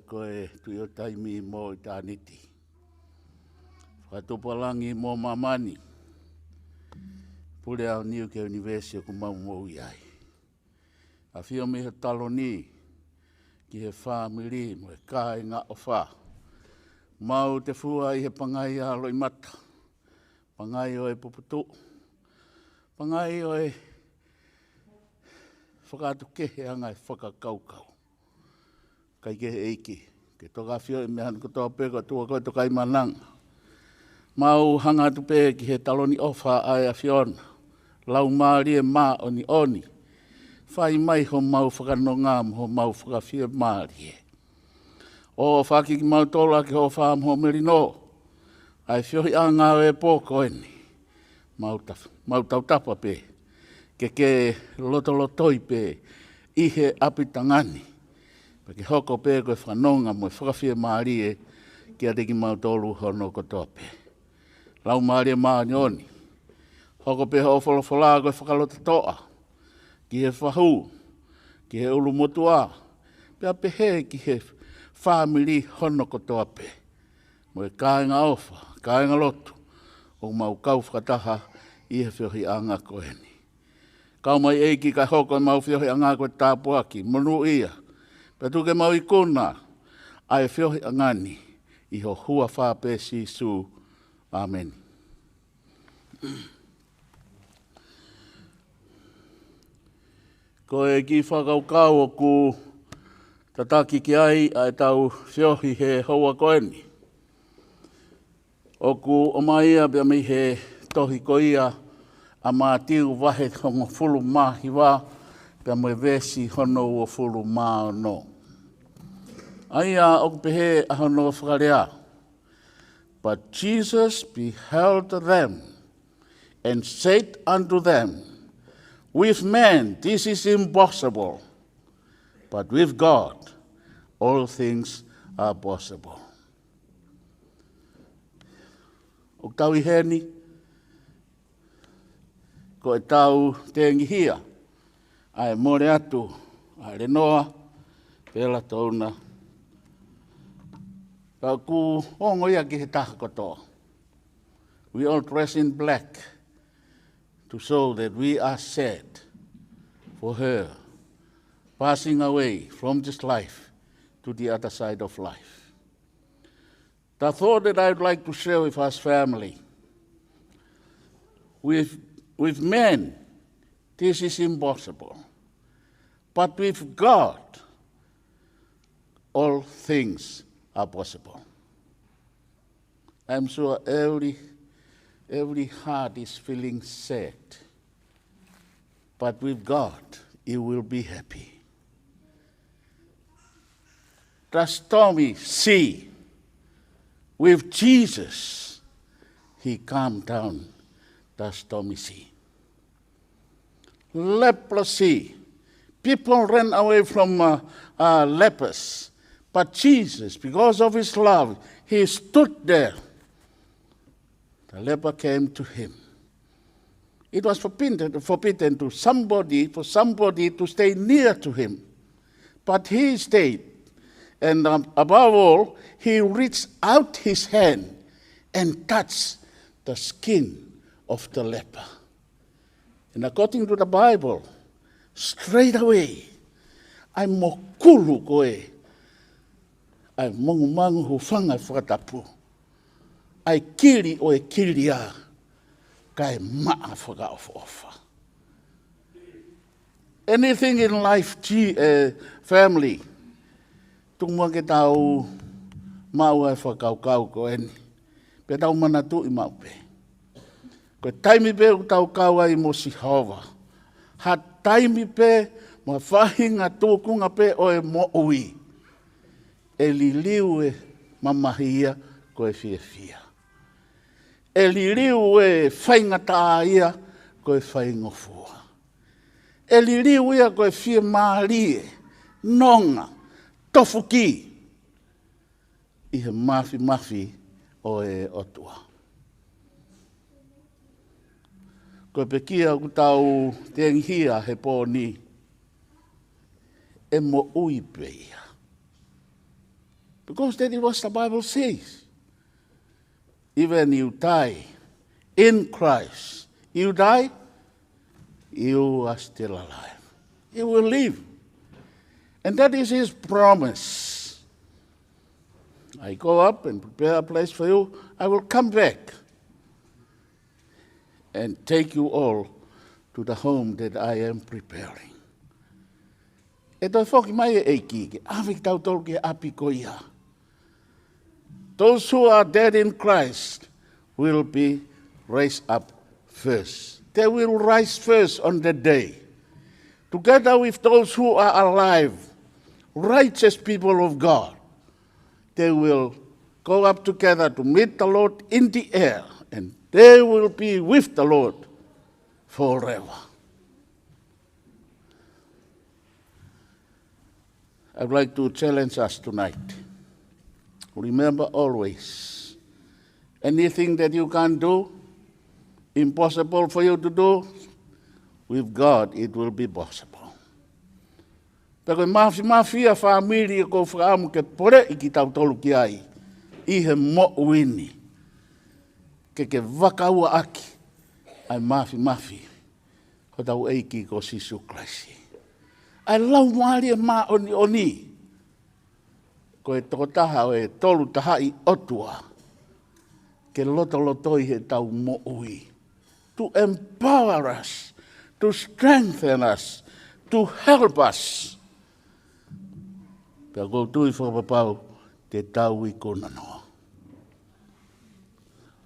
Koe tui o taimi mo i tāniti. Whatupalangi mo mamani. Pule au New Care University ku mau mo iai. A whio me he talo ni ki he whāmiri mo he kāi ngā o whā. Mau te fua i he pangai a loi mata. Pangai o e puputu. Pangai o e whakatu kehe anga e whakakaukau. Kai ke eiki, ke toka whio i mehan ko toa pēko tua koe toka i mananga. Mau hanga tu pē ki he taloni ofa ai a whiona. Lau maari e mā oni oni. Whai mai ho mau whakanongam ho mau whakawhia maari e. O whaki ki mau tola ki ho whaam ho merino. Ai whiohi a ngā e pōko eni. Mau tautapa pē. Ke lotolotoi pē. Ihe apitangani. Pake hoko pē koe whanonga mo e whakawhia maari e kia teki mau tolu hono kotoa pē. Lau maari e maa nyoni. Hoko pē ho wholawhala koe whakalota toa. Ki he whahu, ki he ulu motua. Pea pehe ki he whamiri hono kotoa pē. Mo e kāinga ofa, kāinga lotu. O mau kau whakataha i he whiohi a ngā koeni. Kau mai eiki kai hoko e mau whiohi a ngā koe tāpuaki. Monu ia. Pea tuke mau i kona, ai whiohi angani, i ho hua whāpē Sisu. Amen. Ko e ki whakaukau o ku tataki ki ai ai tau whiohi he hoa koeni. O ku o maia pia mi he tohi ko ia a mātiu wahe hongo fulu mahi wā, pia mo e vesi hono o fulu mā no. Aia o pehe a hono whakarea. But Jesus beheld them and said unto them, with man this is impossible, but with God all things are possible. O tau i heni, ko e tau tengi hia, ai more atu, ai renoa, pela tauna. Ka ku ongo ia ki he taha kotoa. We all dress in black to show that we are sad for her passing away from this life to the other side of life. The thought that I'd like to share with us family, with men, this is impossible. But with God, all things are possible. I'm sure every heart is feeling sad. But with God, you will be happy. The stormy sea, with Jesus, he calmed down the stormy sea. Leprosy, people ran away from lepers. But Jesus, because of his love, he stood there. The leper came to him. It was forbidden for somebody to stay near to him. But he stayed. And above all, he reached out his hand and touched the skin of the leper. And according to the Bible, straight away, ai mokulu koe. Ai mangu hu whanga whakatapu. Ai kiri o e kiri a. kai maa whakaofa. Anything in life, family, tungua ke tau mau ai whakaukau ko eni. Pe tau mana tu I mau pe. Ko taimi pe u tau kau ai mo Sihova. Ha taimi pe mo whahinga tūkunga pe o e mo ui. E liliu e mamahia ko e fia. E liliu e whaingata ia ko e whaingofua. E liliu ia ko e fia maalie, nonga, tofuki. I he mafi o e otua. Ko e pekia ku tau tenghia he pōni. E mo ui peia. Because that is what the Bible says. Even you die in Christ, you die, you are still alive. You will live. And that is his promise. I go up and prepare a place for you. I will come back and take you all to the home that I am preparing. E toi whoki mai e eiki, ke awik tau tolu ke api ko ia. Those who are dead in Christ will be raised up first. They will rise first on that day. Together with those who are alive, righteous people of God, they will go up together to meet the Lord in the air, and they will be with the Lord forever. I'd like to challenge us tonight. Remember always, anything that you can't do, impossible for you to do, with God it will be possible. Pero mafia familia ko whaamu ke pore I ki tau tolu ki ai, I he mo uini, ke wakaua aki, ai mafi, ho tau eiki ko Sisu Christ. Ai lau maari e maa oni, ko e tokotaha o e tolu taha I otua, ke loto I he tau mo ui, to empower us, to strengthen us, to help us. Pea kou tui whakapapau te tau I kona noa.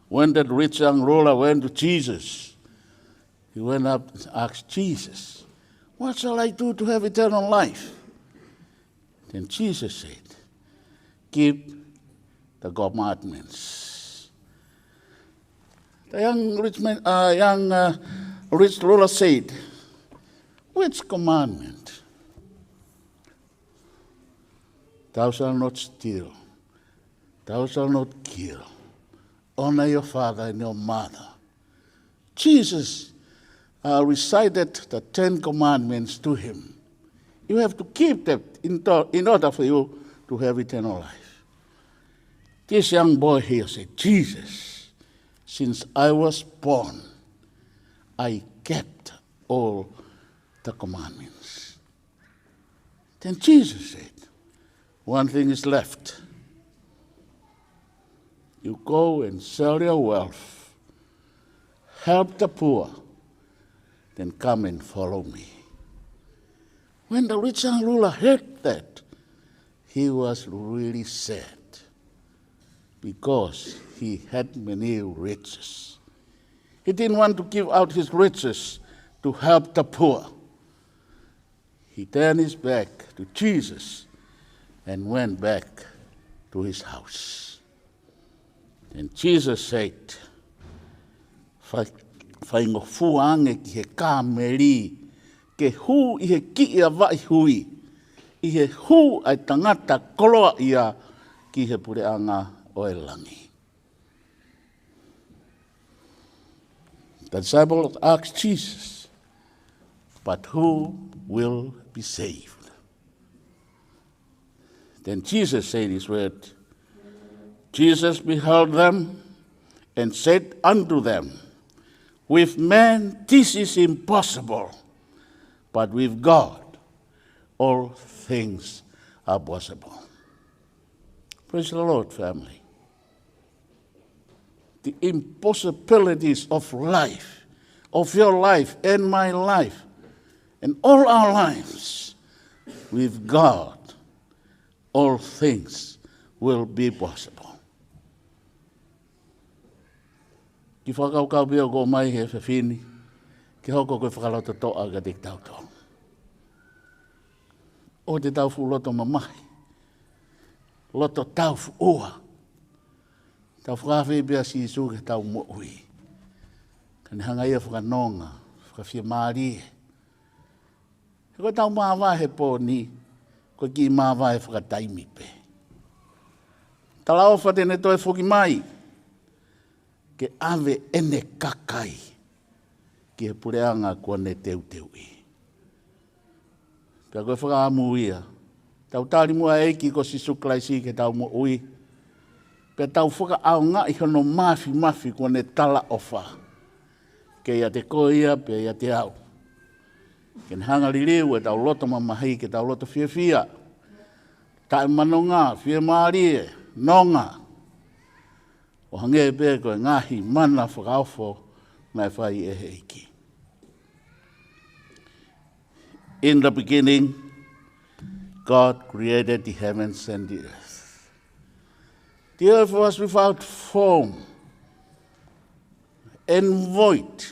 When that rich young ruler went to Jesus, he went up and asked Jesus, what shall I do to have eternal life? Then Jesus said, keep the commandments. The young rich ruler said, which commandment? Thou shalt not steal. Thou shalt not kill. Honor your father and your mother. Jesus recited the 10 commandments to him. You have to keep them in order for you to have eternal life. This young boy here said, Jesus, since I was born, I kept all the commandments. Then Jesus said, one thing is left. You go and sell your wealth, help the poor, then come and follow me. When the rich young ruler heard that, he was really sad because he had many riches. He didn't want to give out his riches to help the poor. He turned his back to Jesus and went back to his house. And Jesus said, whaingofuange ki he kāmeri, ke hu I he ki ia vai hui, I he hu ai tangata koloa ia ki he pureanga o e langi. The disciples asked Jesus, but who will be saved? Then Jesus said his word. Jesus beheld them and said unto them, with man this is impossible, but with God all things are possible. Praise the Lord, family. the impossibilities of life, of your life and my life, and all our lives, with God, all things will be possible. Ki whakaukau pia ko mai he whiwhini, ki hoko koe whakalauta toa ka te tautau. O te taufu loto mamahi, loto taufu ua, tau whakawhi pia si isu ke tau mo ui. Kani hanga ia whakanonga, whakawhia maarie. He koe tau maawa he pō ni, koe ki maawa he whakataimi pe. Talao whatene toi whuki mai, ke ave ene kakai, ki he pureanga kua ne teu teu i. Pea koe whakaamu ia, tau tāri mua eiki ko si suklaisi ke tau mo ui, pea tau whakaau ngā i hono mafi kua ne tala ofa, ke ia te koe ia, pea ia te au. Ken hanga liriu e tau loto mamahi ke tau loto fia. Tae manonga, fia maarie, nonga. O hange e pē koe ngahi mana whakaofo mai whai e heiki. In the beginning, God created the heavens and the earth. The earth was without form and void,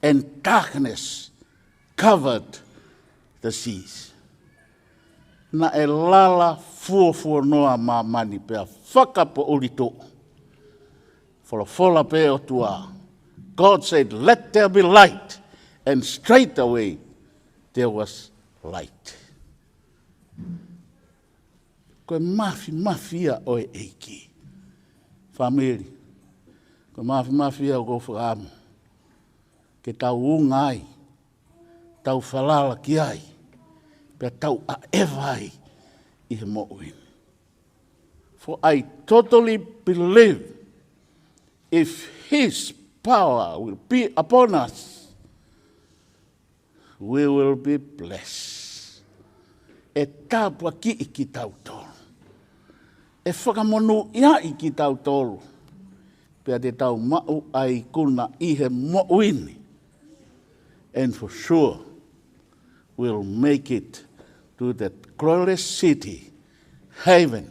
and darkness covered the seas. Na e lala fuafua noa mā mani pea whakapo urito. Whalafola pe o tua. God said, let there be light. And straight away there was light. Koe mafia o e eiki. Family. Koe mafia o ko whakaamu. Ke tau ungai. Tau whalala ki ai. Pea tau a ewai I he mo'uin. For I totally believe if His power will be upon us, we will be blessed. E tāpua ki I ki tau tolu. E whakamonu ia I ki tau tolu. Pea te tau mau ai kuna I he mo'uini. And for sure, we'll make it to that glorious city, heaven.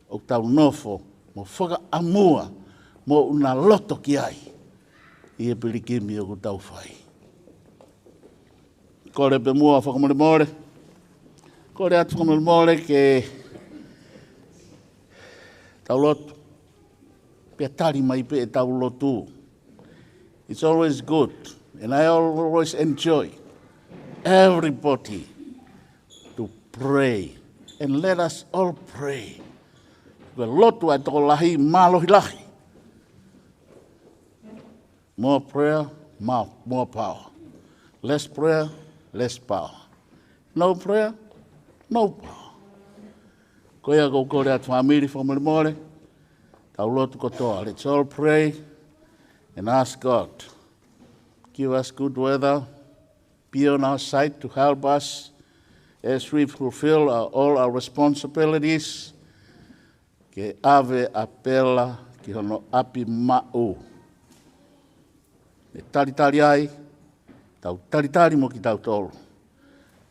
O tau nofo, mo whakaamua, mo una loto ki ai. I e pirikimi o ku tau whai. Kore pe mua whakamore. Kore atu whakamore ke tau lotu. Pea tari mai pe e tau lotu. It's always good, and I always enjoy everybody to pray. And let us all pray. Kua lotu ai toko lahi, mālohi lahi. More prayer, more power. Less prayer, less power. No prayer, no power. Koia ko kore atu whamiri whamiri tau lotu kotoa. Let's all pray and ask God, give us good weather, be on our side to help us as we fulfill all our responsibilities. Ke ave apela ki hono api ma'u. Ne taritari ai, tau taritari mo ki tau tolu.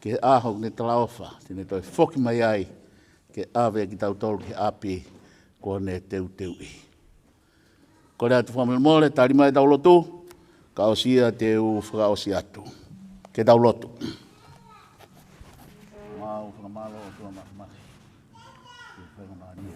Ke aho ne talaofa, tine toi whoki mai ai, ke ave ki tau tolu ki api ko ne teu I. Kore atu whamil mole, tari mai tau lotu, ka osia teu whakaosi atu. Ke tau lotu. Mau whakamalo o tua mahi. Ke whakamani.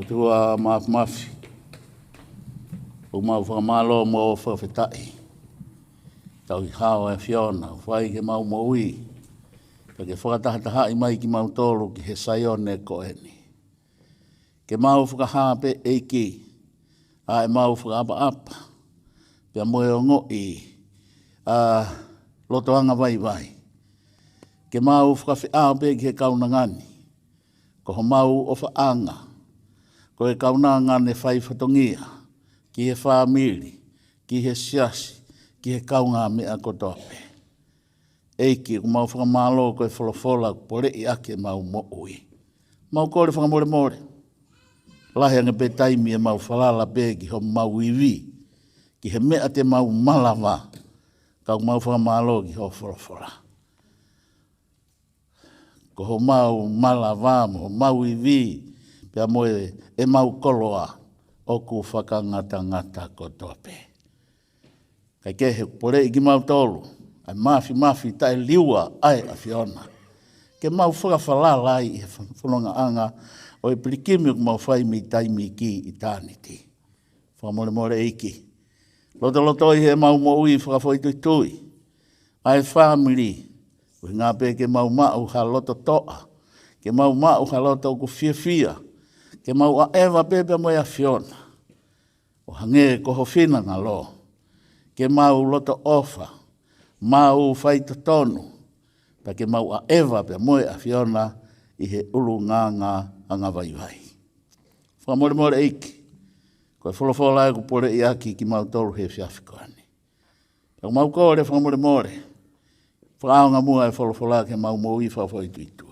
tua mafi. O mau whakamalo mo whawhetai. Tau I hao e Fiona, whai ke mau mo ui. Ka ke whakatahataha I mai ki mau tolu ki he saione ko eni. Ke mau whakahape eiki, a e mau whakaapa. Pea moe o ngoi, lotoanga vai vai. Ke mau whakawhiape ki he kaunangani. Ko ho mau o whaanga. Ko he kaunangane whai whatongia. Ki he whamiri, ki he siasi, ki he kaunga mea kotope. Eiki, ko mau whakamalo ko e wholofola, pore I ake mau mo ui. Mau kore whakamore more. Lahe anga pe taimi e mau whalala pe ki ho mau iwi. Ki he mea te mau malawa. Kau mau whakamalo ki ho wholofola. Ko ho mau malawa, ho mau iwi, pia moe e mau koloa. Oku whakangata kotope. Kai kehe pore I ki mau tolu. Ai mafi tae liua ai a Fiona. Ke mau whakawhalala I he whanonga anga o e pirikimi ku mau whai mi taimi ki eternity. Whakamore eiki. Loto I he mau mo ui whakawhaitui. Ai family. Ui ngā pe ke mau mau ha loto toa. Ke mau mau ha loto ku fia. Ke mau a ewa pepe mo a Fiona. O hange ko ho whina ngā lo. Ke mau loto ofa. Mau whaita tonu. Pa ke mau a ewa pe mo a Fiona I he ulu ngā anga vai vai. Whamore eiki. Ko e wholofola e ku pore I aki ki mau tolu he whiawhikoani. Ko mau kore whamore. Whaaonga mua e wholofola ke mau mo I whawhaituitui.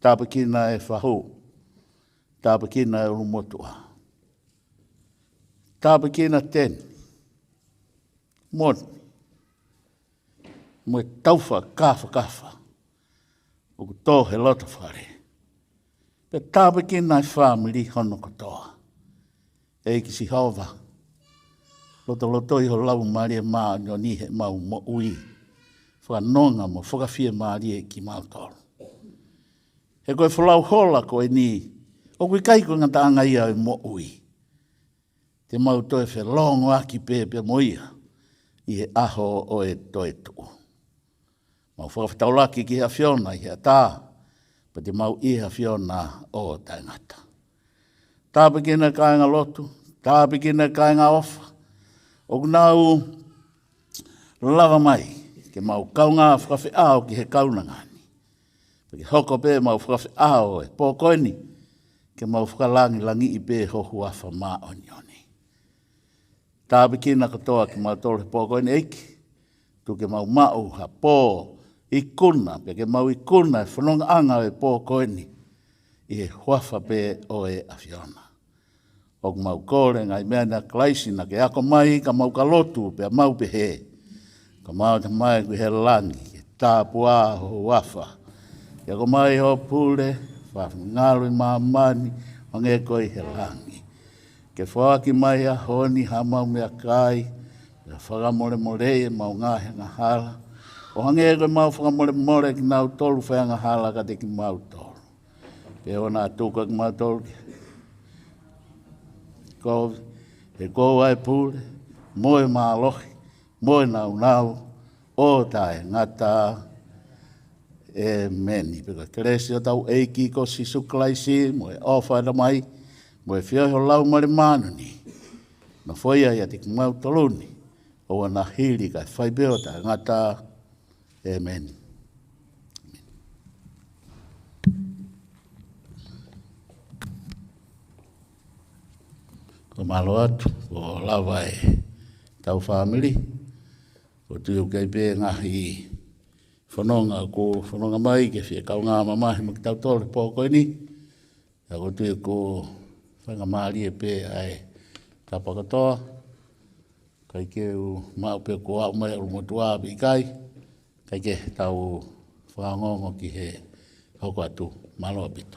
Tāpakina e whahu. Tāpakina e urumotua. Tāpakina ten. Mon. Moe tauwha kafa. O ku tō he loto whare. Pe tāpakina e whamiri hono katoa. E ki si hawa. Loto I ho lau maria maa ni he mau mo ui. Whanonga mo whakawhia maria ki mau tolu. He koe whalau hola koe ni, o koe kai koe ngata anga ia e mo ui. Te mau toe whe longo aki pe mo ia, I he aho o e toe tuu. Mau whakawhitaulaki ki hea Fiona I hea tā, pa te mau I hea Fiona o taingata. Tāpikina kāinga lotu, tāpikina kāinga ofa, o kunau lava mai, ke mau kaunga whakawhiao ki he kaunangani. Ke hoko pe mau whakawhiao e pōkoini, ke mau whakalangi I pe hohu awha maa onioni. Tāpikina katoa ki mau tolu he pōkoini eiki, tu ke mau mau ha pō I kuna, pe ke mau I kuna e whanonga anga e pōkoini, I he huafa pe o e a Fiona. O mau kore ngai mea na klaisi na ke ako mai ka mau kalotu pe mau pe he. Ka mau te mai ku he langi, ke tāpua ho wafa. Ia ko mai ho pule, whangalo I mamani, wange koi he langi. Ke whaki mai a honi ha mau mea kai, ia whakamore e mau ngahe ngā hala. O hange koi mau whakamore ki nau tolu whanga hala ka te ki mau tolu. Pe ona tuka ki mau tolu ki. Ko he ko ai pule, moe mālohi, moe nau, o tae ngata, e meni. Peka keresi o tau eiki ko si suklaisi, moe ofa na mai, moe whio ho lau mare manuni. Na whaia ia te kumau toluni, o wana hiri kai whaibeo tae ngata, e meni. Ko malo atu, ko lawa e tau whamiri, ko tuiu kei pē ngahi whanonga ko whanonga mai, ke whia kau ngā mamahi maki tau tole pōkoini, ia ko tuiu ko whangamari e pē ai tapakatoa, kai keu mau pē ko au mai urumotua api kai, kai ke tau whangongo ki he hoko atu malo apito.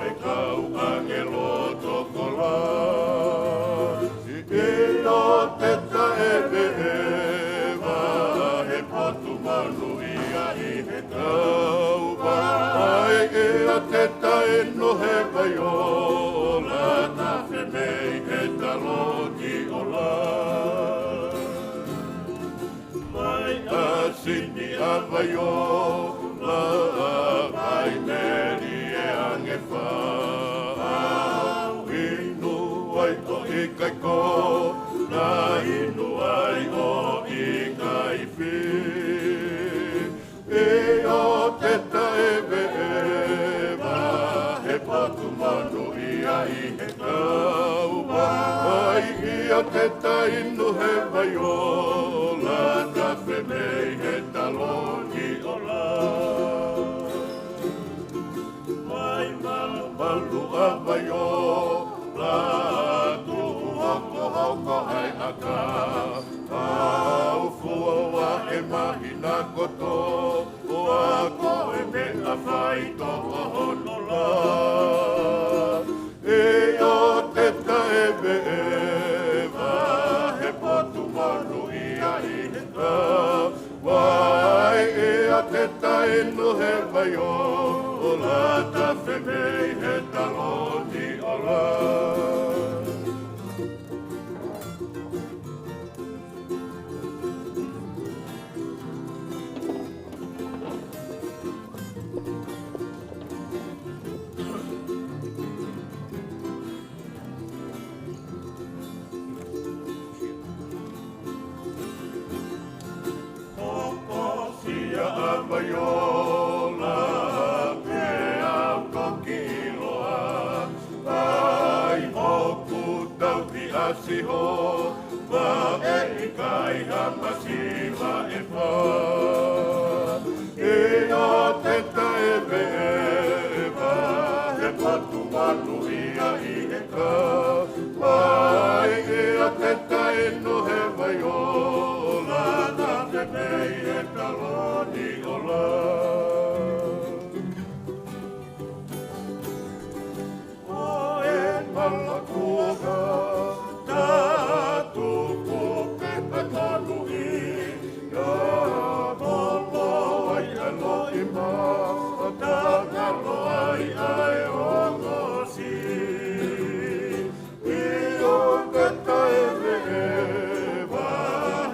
e kau angelo tokola. E o te tae ewa he potu manu ia I he kauwa. Ai e o te tae no he vai ola, ta whenei he taloni ola. Mai a sini a vai ola, ai meri e ange wha. Inu ai o I kai ko, na inu ai o I kai whi. E o te tae ewa, he potu manu ia I he kauwa. Ai ia te tainu he vai ola, ta whenei he taloni ola. Mai malu a vai ola, tuhu hoko hoko hai aka. Au fua e mahina koto, o ako e me a whai toko honola. E o te tae ewa, he potu manu ia I he kauwa. E a te tae no he vai ola, ta whenei he taloni ola. Vaiola, pe au toki iloa. Ai hoku tauti asiho, wa e I kai hamasiwa e wha. E o te tae ewa, he patu manu ia I he kauwa. Ai e o te tae no he vaiola, na whenei he taloni ola. O e malakuoga, tātu ko pepa tonu I. Ia molo ai alo I ma, o tāngalo ai ai o ngosi. I o te tae ewa,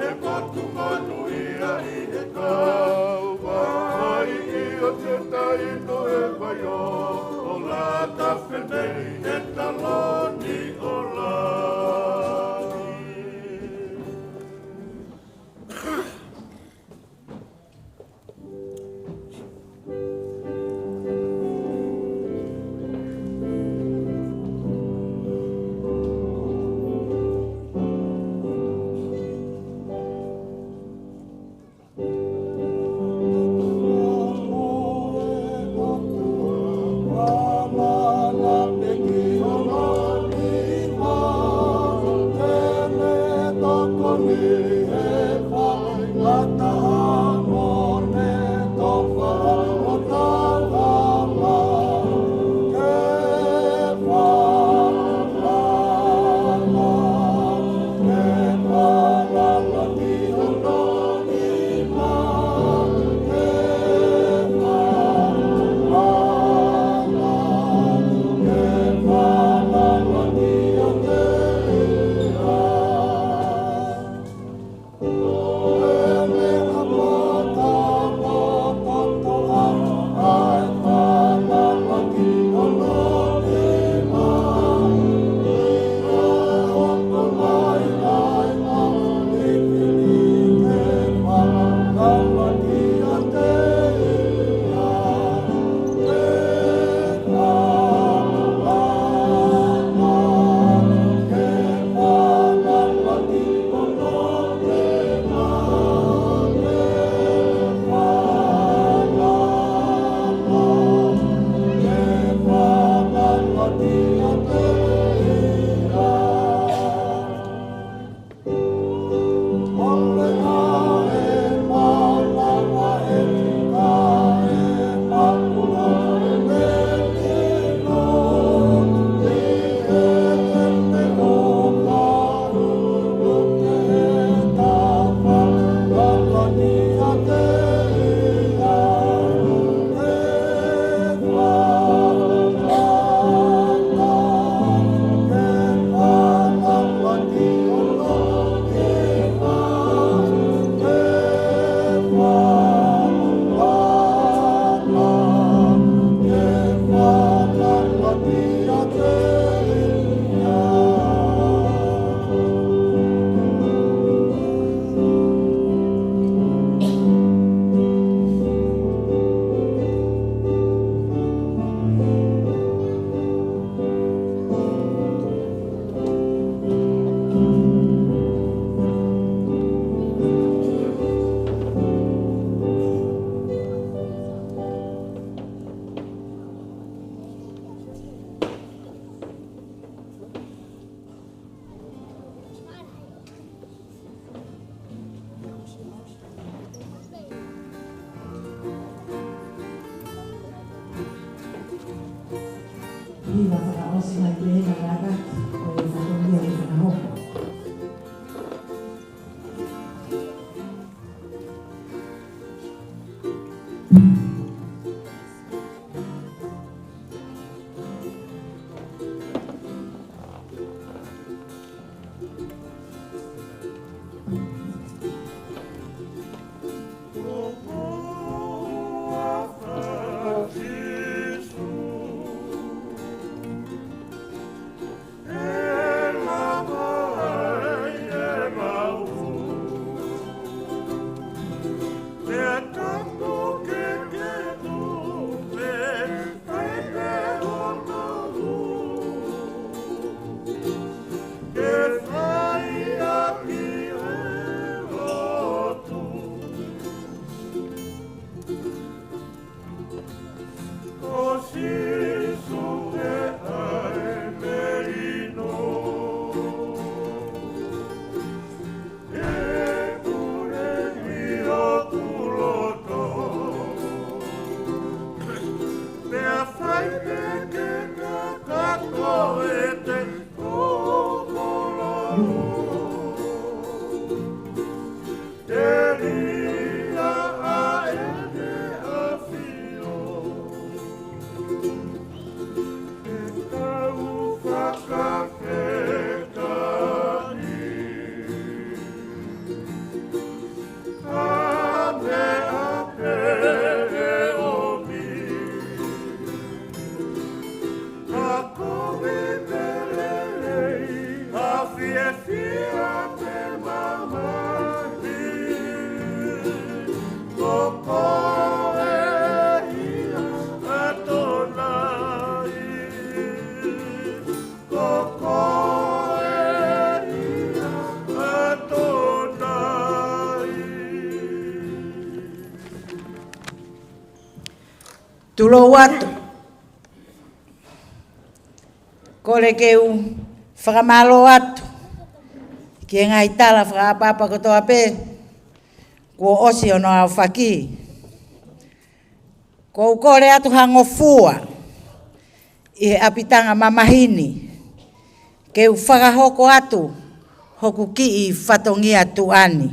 he potu manu ia I he kauwa. Ai I o te tae no e vai ola, ta whenei he taloni ola. Mama, na peki, mama. Hina whakaosi mai te ena raka, o e whatongia i whakahoko. Tulo watu. Kole keu whakamalo watu. Ki ngai tala whakapapa kotoa pe. Kua osi ono au whaki. Ko kore atu hango fua. I apitanga mamahini. Keu whakahoko atu. Hoku ki i whatongia tuani.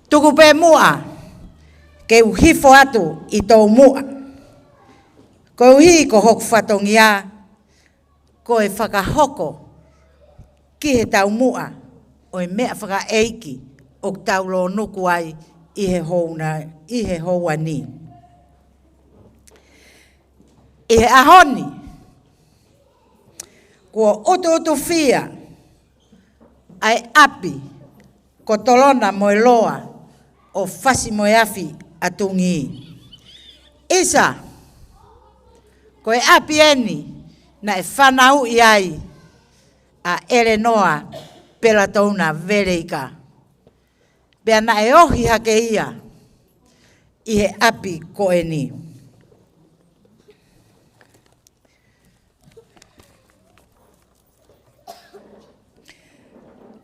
Tuku pe mua. Keu hifo atu i tau mua. Ko hi ko hoku whatongia. Ko e whakahoko. Ki he tau mua. O e mea whaka eiki. O tau lo nuku ai i he houa ni. I he ahoni. Ko utu fia. Ai api. Ko tolona moe loa. O fasi moe afi. Atungi. Isa, ko e api eni na e whanau i ai a ere noa pela tauna vereika. Pea na e ohi hake ia i he api ko eni.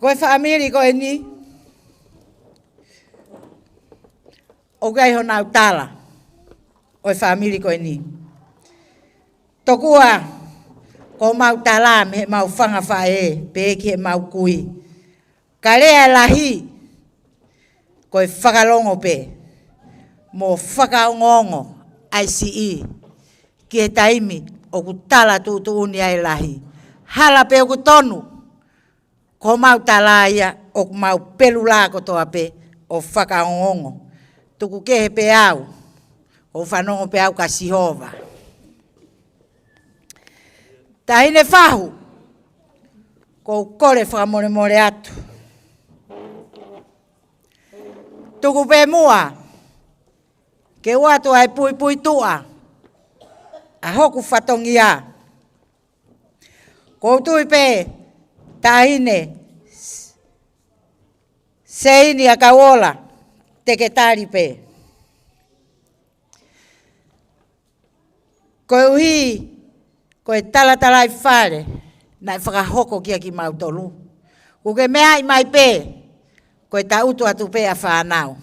Ko e whaamiri ko eni. O gai ho nau tala, o e whaamiri koe ni. Tokua, ko mau tala me he mau whanga whae, pe ki he mau kui. Ka rea lahi, ko e whakalongo pe, mo whakaongongo, ICE, ki he taimi, o ku tala tutu uni ai lahi. Hala pe o ku tonu, ko mau tala ia, o ku mau pelu la kotoa pe, o whakaongongo. Tuku ke he pe au, o whanongo pe au ka sihova. Tahine whahu, ko kore whakamore more atu. Tuku pe mua, ke watu ai pui tua, a hoku whatongia. Ko tui pe, tahine, seini a kawola, teke tari pe. Koe uhi, koe tala i whare, na i whakahoko kia ki mautolu. Kuke mea i mai pe, koe ta utu atu pe a whanau.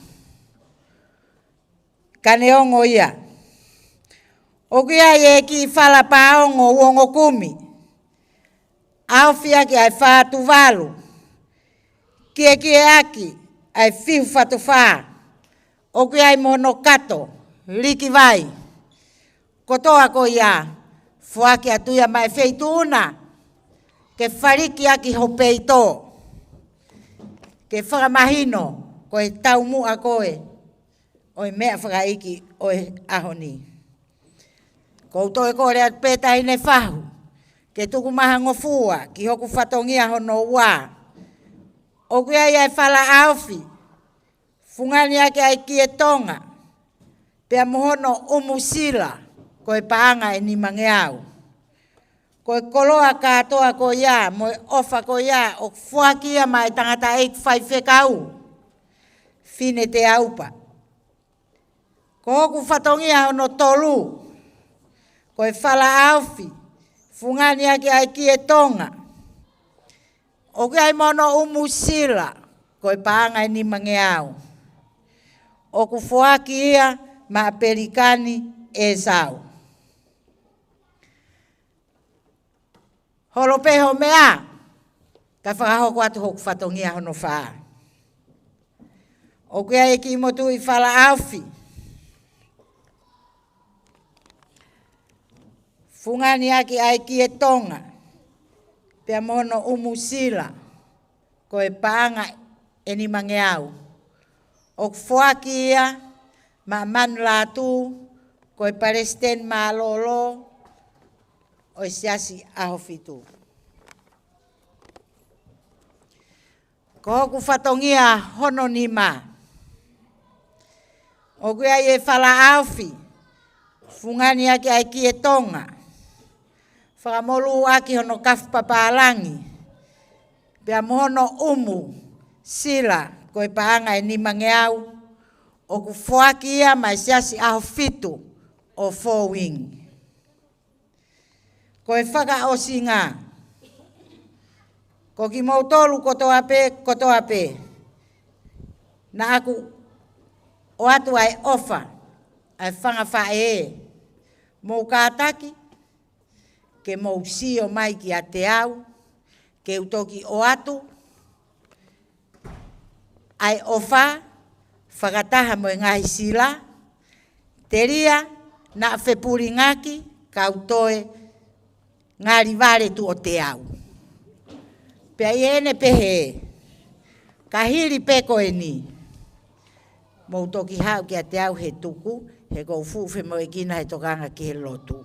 Kane ongo ia, O kia e ki whala paongo uongo kumi. Awhia ki ai whātu walu. Kia ki e aki ai whiu whatu whā. O kia ai mono kato, liki vai. Kotoa ko ia, whuaki atuia mai wheituna. Ke whariki aki hopei tō. Ke whakamahino, koe tau mua koe. Oi mea whakaiki, oi ahoni. Koutoe kore at pētahi ne whahu. Ke tuku maha ngofua, ki hoku whatongia hono wā. O kia iai whala awhi. Fungani ake ai kie tonga. Pea mohono umusila, koe paanga e ni mangeau. Koe koloa katoa ko ia, moe ofa ko ia, o fuakia mai tangata eik whai whekau. Fine te aupa. Ko hoku whatongia hono tolu. Koe whala awhi. Fungani ake ai kie tonga. O kia i mono umusila, koe paanga e ni mangeau. O ku fuaki ia, ma pelikani e sau. Holopeho mea, ka whakahoko atu hoku whatongia hono whaa. O kia e ki motu i whala awhi. Fungani aki ai ki e tonga. Pea mono umusila, koe paanga e ni mangeau. O fuaki ia, ma manulatu, koe Palestine ma lolo, o siasi ahofitu. Ko hoku whatongia hono ni ma. O kia i e whala awhi, fungani aki ai ki e tonga. Whakamolu aki hono kafpapalangi. Pea mohono umu, sila, koe paanga e ni mangeau. O ku fuaki ia mai siasi ahofitu o four wing. Koe whaka o singa. Ko ki mautolu kotoa pe. Na aku o atu ai ofa. Ai whanga whae. Mou kātaki. Ke mou sio mai ki a te au. Ke utoki o atu. Ai ofa. Whakataha mo ngahi sila. Teria na whepuri ngaki. Kautoe. Ngāri vare tu o te au. Pea iene pehe. Kahiri peko e ni. Mou toki hau ki a te au he tuku. He kou fuwhe mo e kina he tokanga ki he lotu.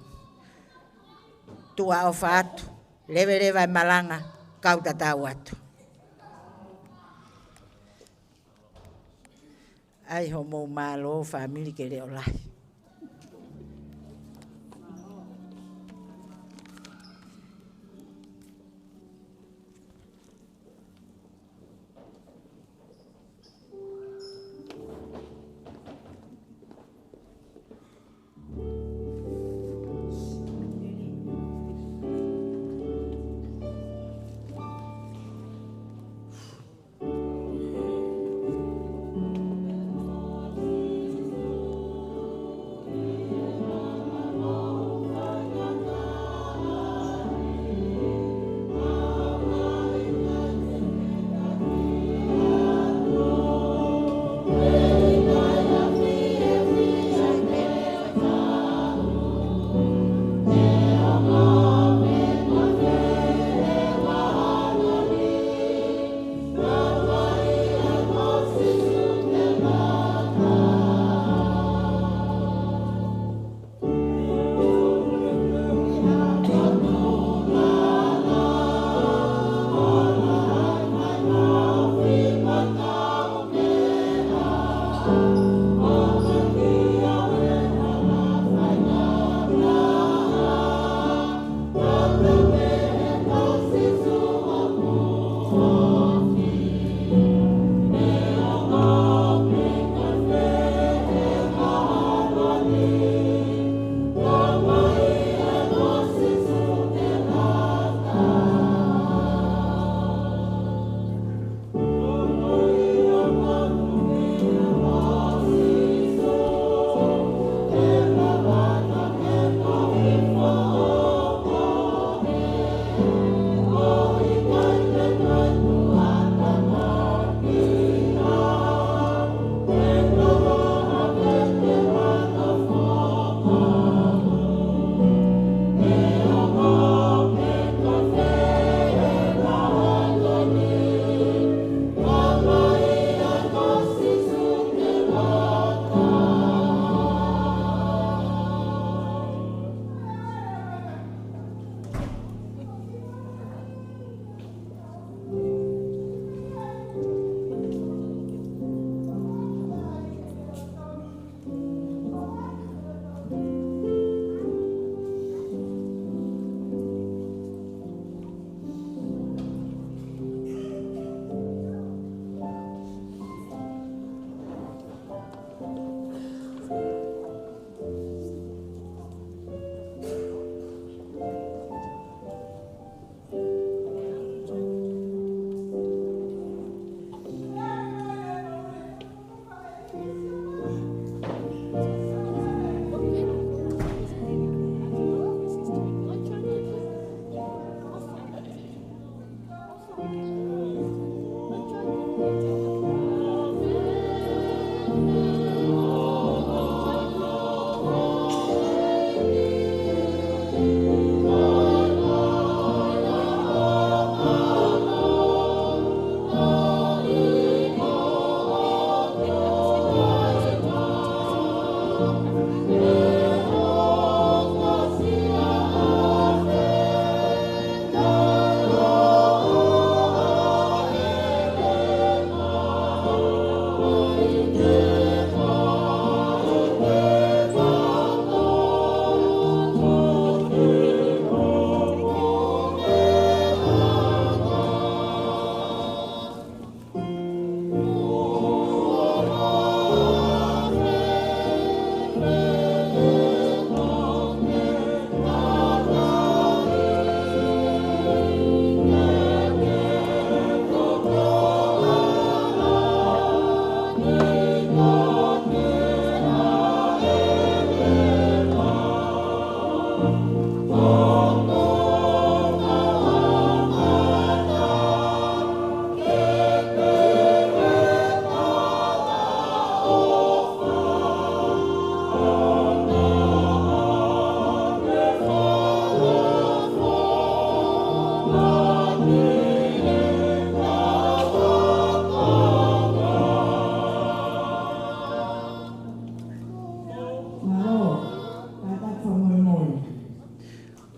Tua ofa atu. Lewe e malanga. Kauta tau atu. Ai ho mou malo family ke leo lahi.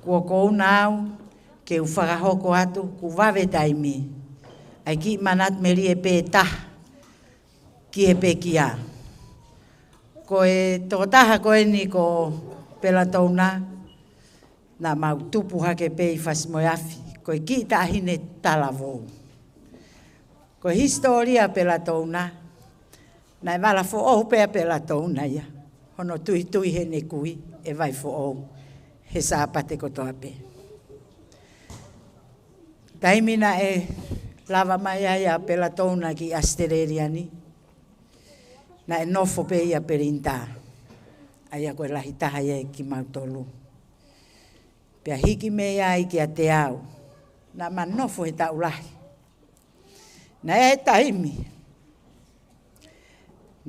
Kua kou nau, ke u whakahoko atu, ku wawe taimi. Ai ki manat meri e pē taha, ki he pē kia. Ko e tokotaha koe ni ko pela tauna, na mau tupu hake pē i whasimoe afi. Ko e ki tahine talavou. Ko historia pela tauna, na e wala fo o pēa pela tauna ia. Hono tui tui he ne kui, e vai fo o. He sāpate kotoa pē. Taimina e lava mai aia pela tauna ki Australia ni. Na e nofo pē ia perinta. Aia koe lahi taha ia ki mautolu. Pea hiki me ia i ki a te au. Na ma nofo he tau lahi. Na e taimi.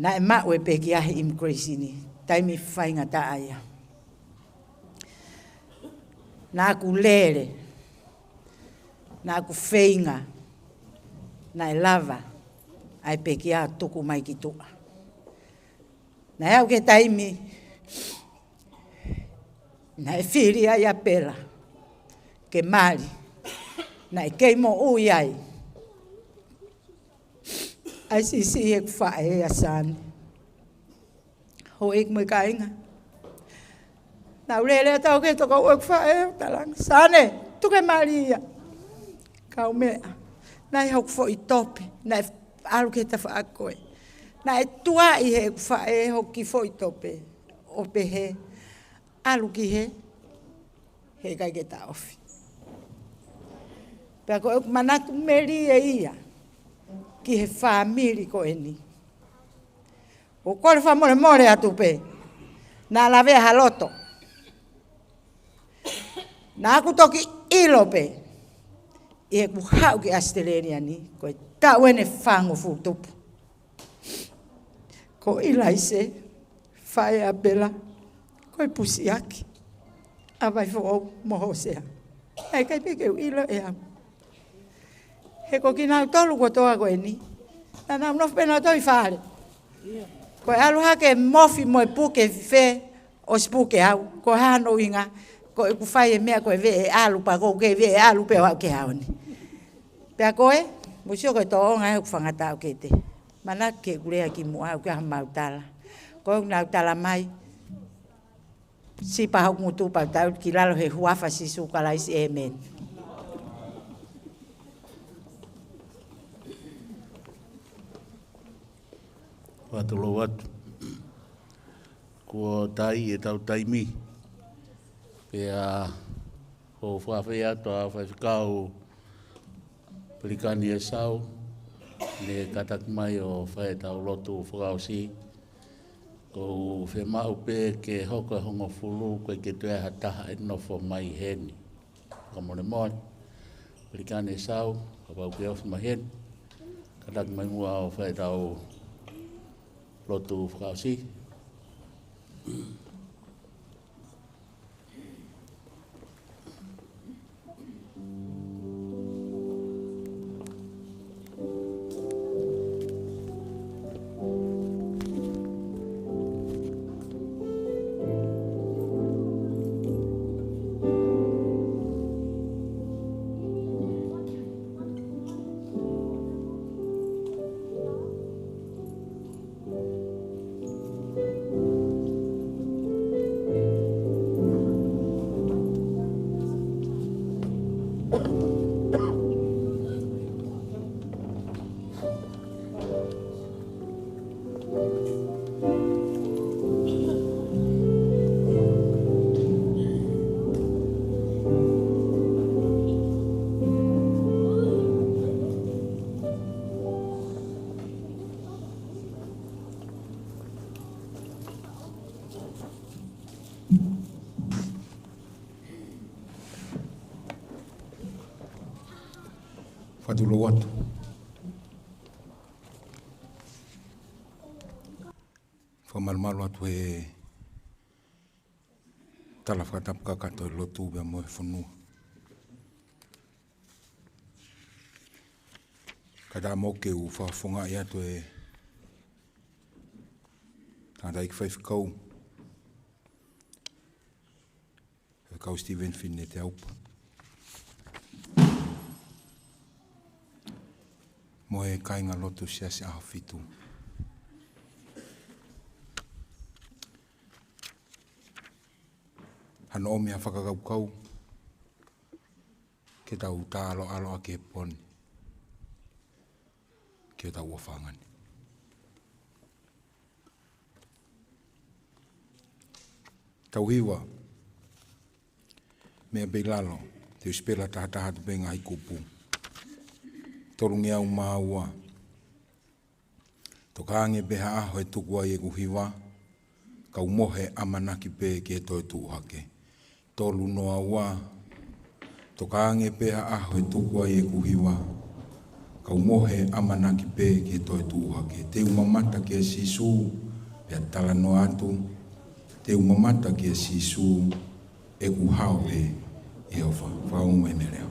Na e mau e pē ki ahi immigration ni. Taimi whainga ta aia. Na aku lere, na aku whainga, na e lava, ai peki a tuku mai ki tua. Na au ke taimi, na e whiri ai a pela, ke mari, na e keimo ui ai. Ai sisi e kuwhae a sani. Ho ek mui ka inga. Na urele tau ke toka ue kwhae talang. Sane, tuke maria. Kau mea. Na i hau kufo i topi. Na i alu ke ta whaakoe. Na e tua i he kwhae ho ki fo i topi. Ope he. Alu ki he. He kai ke ta ofi. Pea ko euk manatu meri e ia. Ki he whamiri ko e ni. O kore whamore more atu pe. Na la vea haloto. Na aku toki ilo pe. I he ku hau ki Australia ni. Ko e tau ene whango futupu. Ko ilaise. Whae a bela. Ko e pusi aki. A vai fo au moho sea. Ai kai peke u ilo e au. He ko ki nau tolu ko toa ko e ni. Na nau nofu pena toi whare. Ko e alu hake mofi mo e puke fe. O spuke au. Ko hano inga. Ko e kufai e mea ko e vee alu pa ko ke vee alu pe wau ke haoni. Pea koe, musio koe tō onga e kufangata au ke te. Mana ke kurea ki mua au ke ha mautala. Ko e mautala mai. Si pa hau ngutu pa tau ki lalo he huafa si sukalaisi e men. Watulo watu. Ko tai e tau taimi. Pea o whawhia toa whawhikau Pelikani e sau, ne katak mai o whae tau lotu whakausi. Ko whemau pē ke hoka hongo fulu koe ke tue hataha e nofo mai heni. Ka mone mone, Pelikani e sau, ka pau ke ofi mai heni. Katak mai mua o whae tau lotu whakausi. Whatulo watu. Whamalumalo atu e tala whakatapaka kato e lotu bea moe whanua. Kada moke u whawhunga i atu e tanda ik whaifkau. Kau Steven Finne te aupa. Moe kainga lotu siasi aha fitu. Hano omi a whakakaukau. Ke tau tā alo a ke poni. Ke tau whangani. Tau hiwa. Mea beilalo. Te uspela tahataha tu penga i kupu. Torungi au maua. Tokaange beha aho e tukua i kuhiwa. Kau mohe amanaki pe ke toi tuhake. Tolu noa wa. Tokaange beha aho e tukua i kuhiwa. Kau mohe amanaki pe ke toi tuhake. Te umamata ke sisu. Pea tala no atu. Te umamata ke sisu. E kuhao e Ihofa. Whaunga e mereo.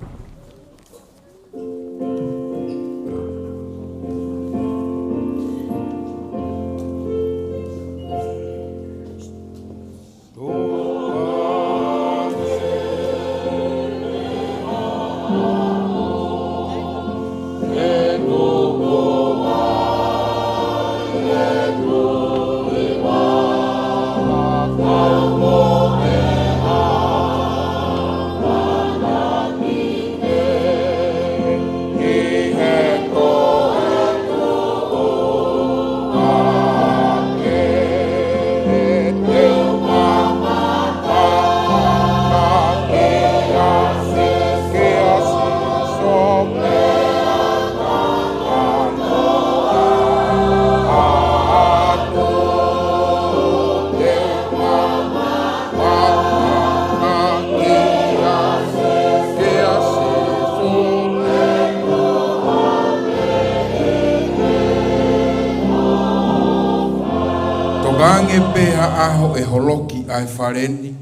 Aho e holoki ai whareni,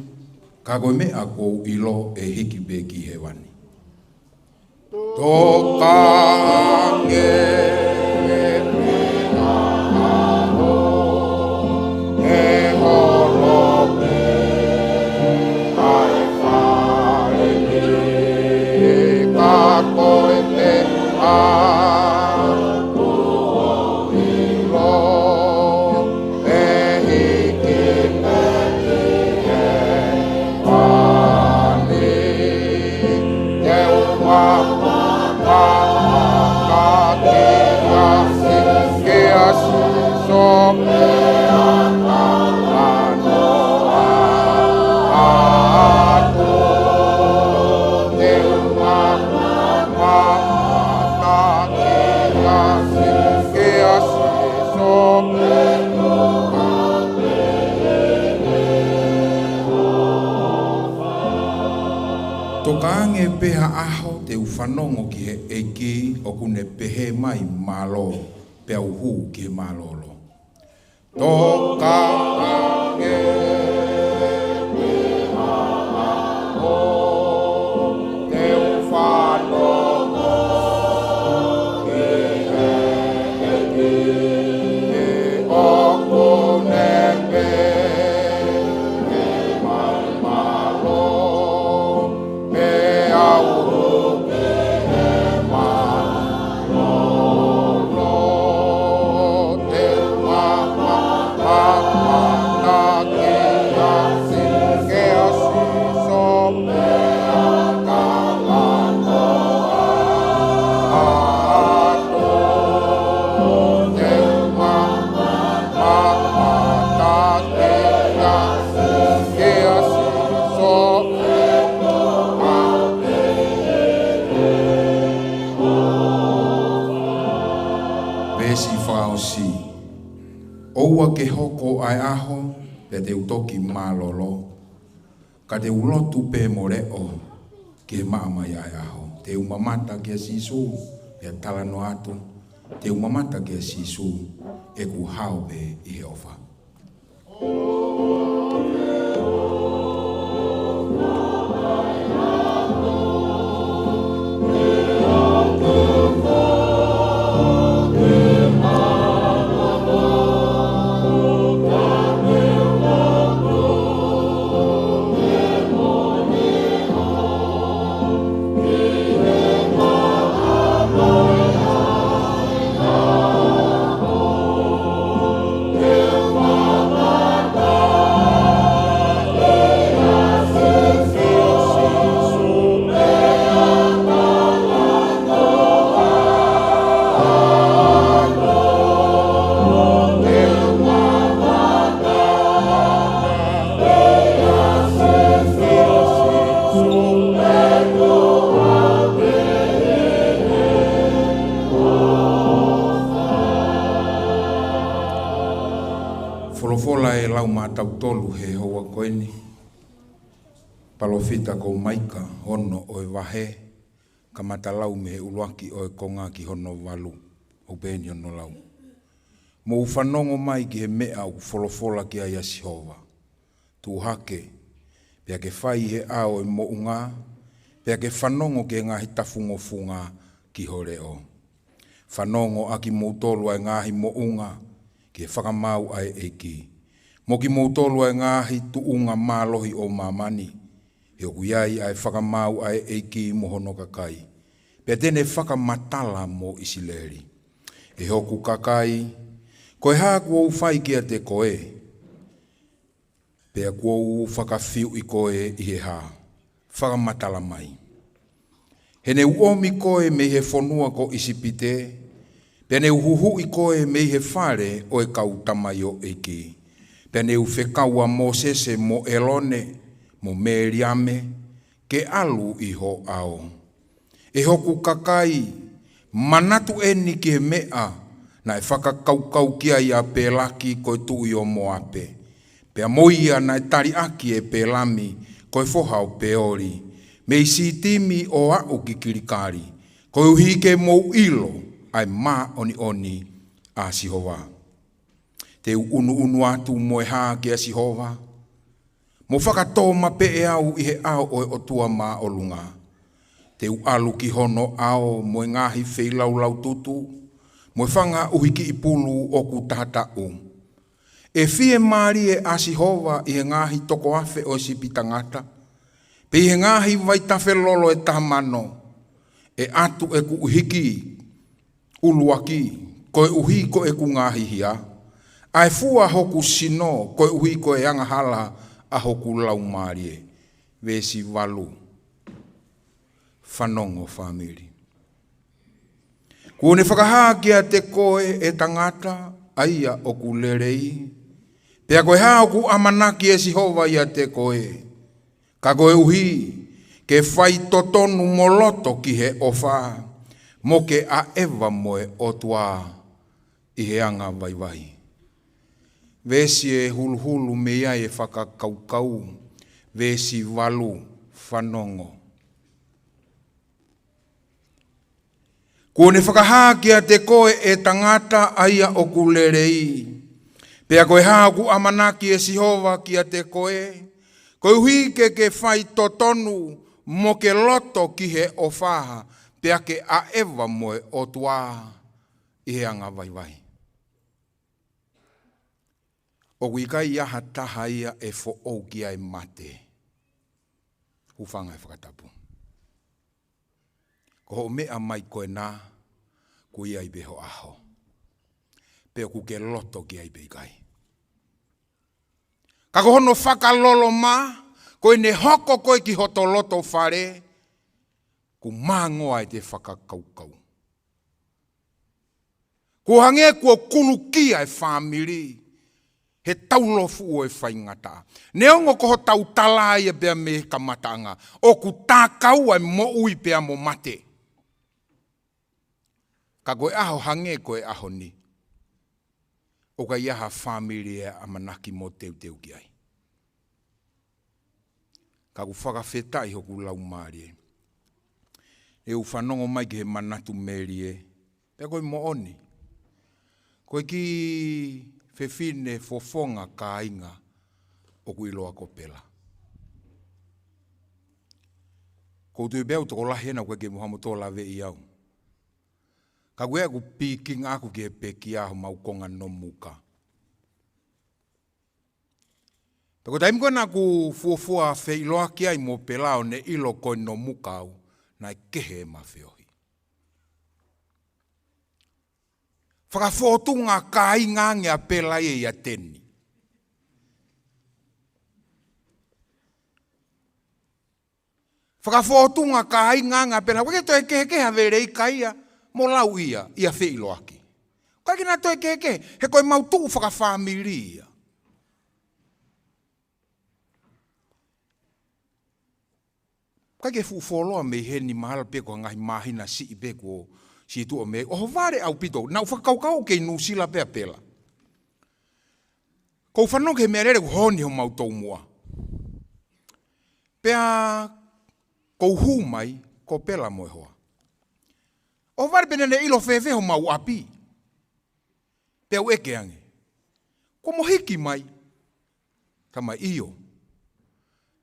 ka koe mea kou ilo e hiki beki hewani. Tokange e mea aho e holoki ai whareni, ka koe mea Tokaange peha aho te uwhanongo ki he eki o kune pehe mai malo pea uhu ki he malolo. Tokaange peha aho te uwhanongo ki he eki o kune pehe Oua ke hoko ai aho, pe te utoki malolo. Ka te ulotu pe moreo, ke maamai ai aho. Te umamata ke sisu, e talano atu, te umamata ke sisu, e ku hao pe i he ofa. Folofola e lau mātau tolu he hoa koeni. Palofita ko maika hono o e wahe. Ka matalau me he uluaki o e konga ki hono walu. O beni hono lau. Mo uwhanongo mai ki he mea u folofola ki a Yasihova. Tu hake. Pea ke whai he ao e mo unga. Pea ke whanongo ke ngahi tafungo funga ki hore o. Whanongo aki mo tolu ai ngahi mo unga. Ke whakamau ai eki. Mo ki mautolu ai ngahi tuunga mālohi o mamani. E oku iai ai whakamau ai eki mo hono kakai. Pea tene whakamatala mo isileri. E hoku kakai. Koe haa kua uwhai kia te koe. Pea kua whakawhiu i koe i he haa. Whakamatala mai. Hene uomi koe me he whonua ko isipite. Pene uhuhu i koe mei he whare o e kautamai o eki. Pene uwhekaua mo sese mo elone, mo meriame, ke alu i ho ao. E hoku kakai, manatu eni ki he mea, na e whakakaukau kia i a pelaki koe tui o moape. Pea moia na e tari aki e pelami koe fohau peori. Mei si timi o au ki kirikari, koe uhike mou ilo, ai ma oni oni a Sihova. Te unu atu moe haa ki a Sihova. Mo whakatoma pe e au i he ao o e otua ma o lunga. Te alu ki hono ao moe ngahi wheilau lau tutu. Moe whanga uhiki i pulu o ku tata u. E fie maari e a Sihova i he ngahi toko afe o si pitangata. Pe i he ngahi waitafe lolo e tamano. E atu e ku uhiki uluaki, koe uhi ko e ku ngahi hia. Ai fua hoku sino, koe uhi ko e angahala a hoku lau marie. Vesi walu. Whanongo family. Kune whakahaa kia te koe e tangata, aia o ku lerei. Pea koe haa ku amanaki e Sihova ia te koe. Ka koe uhi, ke whai totonu moloto ki he ofa. Mo ke a ewa moe o tua i he anga vai. Vesi e hulu mea e whakakaukau. Vesi walu whanongo. Kone whakahaa kia te koe e tangata aia o kulerei. Pea koe haa ku amanaki e Sihova kia te koe. Koe hui ke whai totonu mo ke loto ki he ofaha. Pea ke a ewa moe o tua i he anga vai. O wikai aha taha ia e fo au kia e mate. Hufanga e whakatapu. Ko ho mea mai koe nā, ko ia i beho aho. Pea ku ke loto kia i beikai. Ka ko hono whakalolo mā, koe ne hoko koe ki hoto loto whare, ku māngoa i te whakakaukau. Ko hange kua kulukia e whamiri, he taulofu o e whaingata. Neongo koho tau tala ia bea me kamatanga, o ku tākau ai mo ui pea mo mate. Ka koe aho hange koe aho ni. O ka iaha whamiri e amanaki mo teu ki ai. Ka ku whakawhetai hoku lau maari e. E u whanongo mai ki he manatu meri e. Pea koe mo oni. Koe ki whewhine fofonga ka inga o kui loa ko pela. Ko tui beu toko lahi ena koe ke muhamu tō lawe i au. Ka koe aku pīking aku ki he peki ahu mau konga no muka. Tako taimi koe nā ku fuafua wheiloa ki ai mo pelao ne ilo koe no muka au. Nai kehe e mawhiohi. Whakawhotunga ka inga ngea pela e ia teni. Whakawhotunga ka inga ngea pela. Wake toi kehe vere i ka ia. Mo lau ia whiiloaki. Kai kina toi kehe. He koe mautu whakawhamiri ia. Kai ke fuwholoa me heni mahala peko ngahi mahina si i peko si tu o me. Oho vare au pito. Nau whakaukau kei nusila pea pela. Kou whanong he merere ku honi ho mautou mua. Pea kou hu mai ko pela moe hoa. O vare penene ilo whewhe ho mau api. Pea u eke ange. Ko mo hiki mai. Kama iyo.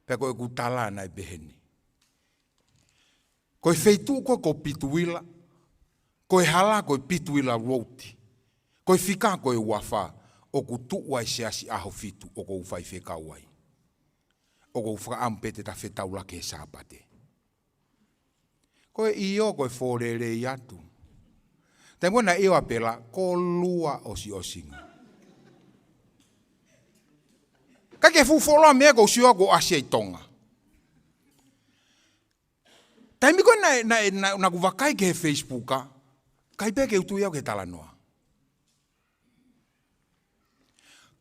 Pea koe ku tala nai beheni. Koe wheitu koe ko pituila. Koe hala koe pituila roti. Koe whika koe wafa. O ku tuwai se asi aho fitu. O ko ufai whekau ai. O ko uwhaka ampete ta whetau ke sāpate. Koe iyo koe whorere i atu. Tai mwana eo apela, ko lua osi osinga. Kake fufoloa mea ko siwa ko asia i tonga. Tai miko na kuwakai ke Facebooka, kai peke utu iau ke talanoa.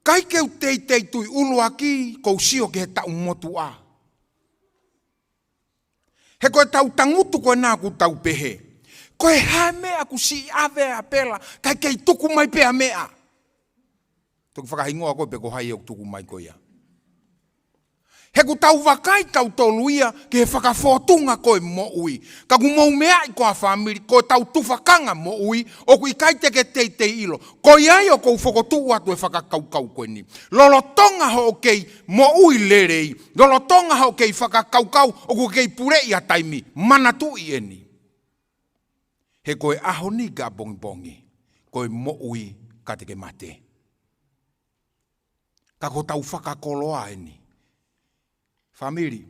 Kai ke utei tui uluaki ko sio ke ta umotu a. He koe tau tangutu koe nā ku tau pehe. Koe hae mea ku si ave a pela. Kai kei tuku mai pea mea. Toki whakahingoa koe pe ko hai au tuku mai koe ia. He ku tau wakai tau toluia ke he whakawhotunga koe mo ui. Ka ku mou mea i koa whamiri koe tau tuwhakanga mo ui o ku i kai teke te ilo. Koe ai o kou whakotu atu e whakakaukau koe ni. Lolotonga ho kei mo ui lerei. Lolotonga ho kei whakakaukau o ku kei pure i a taimi. Manatu i eni. He koe ahoni ka bongi bongi. Koe mo ui ka teke mate. Ka ko tau whakakoloa eni. Famiri,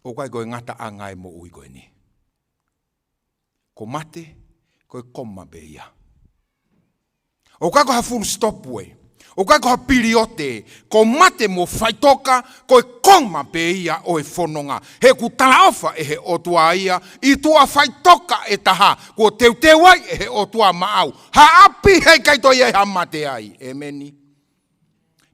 o kai koe ngata angai mo ui koe ni. Ko mate, koe koma beia. O kai koe ha full stop we. O kai koe ha piriote. Ko mate mo whaitoka, koe koma beia o e whanonga. He ku tala ofa e he otua ia, i tua whaitoka e taha. Ko teutewai e he otua maau. Ha api hei kai toi e ha mate ai. Emeni.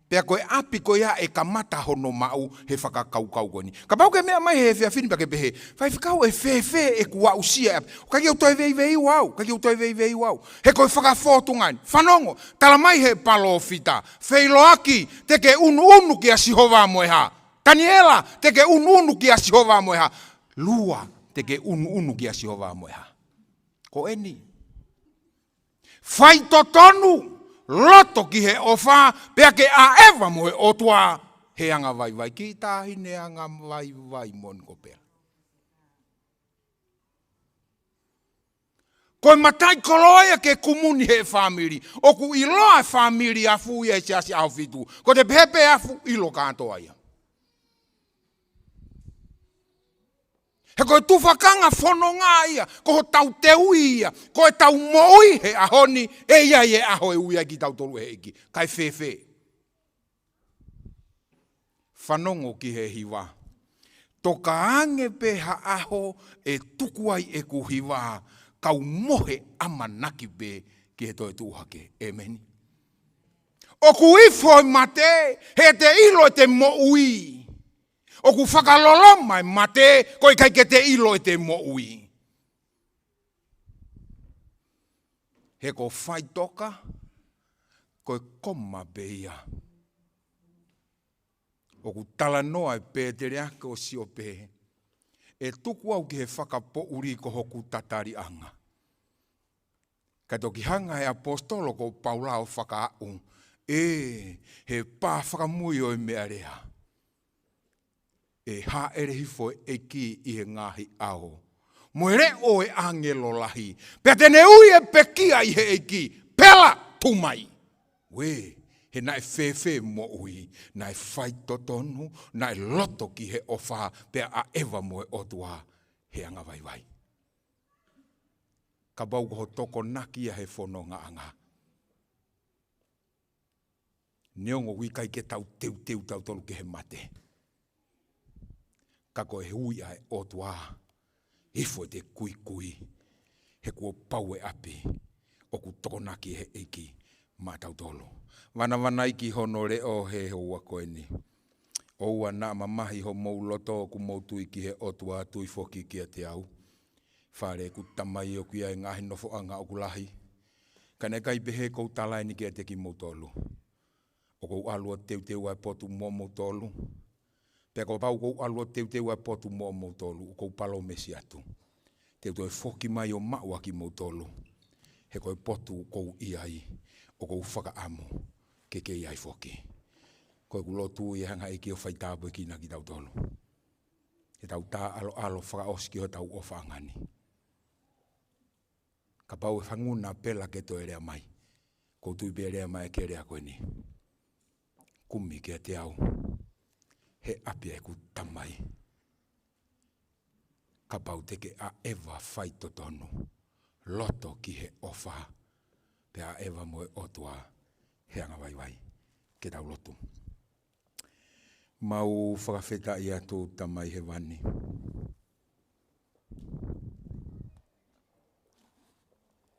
Pea koe api koe ia e ka mata hono mau he whakakaukau koe ni. Ka pau ke mea mai he whia whini pa ke pehe. Whai whikau e whewhe e kua usia. Ka ki au toi vei wau. Ka ki au toi vei wau. He koe whakawhotungan. Whanongo. Tala mai he palo fita. Wheiloaki teke unu ki a Sihova moe ha. Taniela teke unu ki a Sihova moe ha. Lua teke unu ki a Sihova moe ha. Ko eni. Whai totonu. Loto ki he ofa, pea ke a ewa mo he otua, he anga vai, ki tahi ne anga vai mon ko pea. Koe matai koloia ke kumuni he whamiri, o ku iloa whamiri afu ia e siasi au fitu, ko te pepe afu ilo kātoa ia. He koe tufakanga whanonga ia, ko ho tau te ui ia, ko e tau moi he ahoni, e ia e aho e ui ki tau tolu he iki. Kai whewhe. Whanongo ki he hiwa. Toka ange pe ha aho e tukuai e ku hiwa, kau mohe amanaki pe ki he toi tūhake. Amen. O ku ifo mate, he te ilo te mo ui. O ku whakalolo mai mate, koe kai ke te ilo e te mo ui. He ko whaitoka, koe koma beia. O ku tala noa e pētere ake o si o pē. e tuku au ki he whakapo uri ko hoku tatari anga. Ka toki hanga he apostolo ko Paulao whakaau, he pā whakamui o mea rea. E ha ere hifo e ki i he ngahi ao. Moere o e angelo lahi. Pea tene ui e pekia i he e ki. Pela tumai. We, he nai whewhe mo ui. Nai whai totonu. Nai loto ki he ofa. Pea a ewa mo e otua. He anga vai vai. Ka bau ko toko naki a he whono nga anga. Neongo wikai ke tau teu tau tolu ke he mate. Ka koe hui ai otua. Ifo te kui. He kua pau e api. O ku toko naki he eki. Matau tolu. Wana iki hono reo he hoa koe ni. Oua na mamahi ho mou loto ku mou tui ki he otua tui foki ki a te au. Whare ku tamai o kia e ngahi nofo anga o kulahi. Kane kai pehe kou talaini ki a te ki mou tolu. O kou alua teu ai potu mou tolu. Pea kou pau kou alua teu ai potu mou tolu. O kou palo mesi atu. Teu foki mai o maua ki mou tolu. He koe potu kou iai. O kou whaka amo. Ke iai foki. Koe kulotu i hanga iki o whaitabu ki na ki tau tolu. He tau tā alo whaka oski o tau ofa ngani. Ka pau e whanguna pela ke to rea mai. Kou tui pe rea mai ke rea koe ni. Kumi ke te au. He api e ku tamai. Ka pau teke a ewa whai totonu. Loto ki he ofa. Pe a ewa moe otua. He anga vai. Ke tau lotu. Mau whakawheta i atu tamai he wani.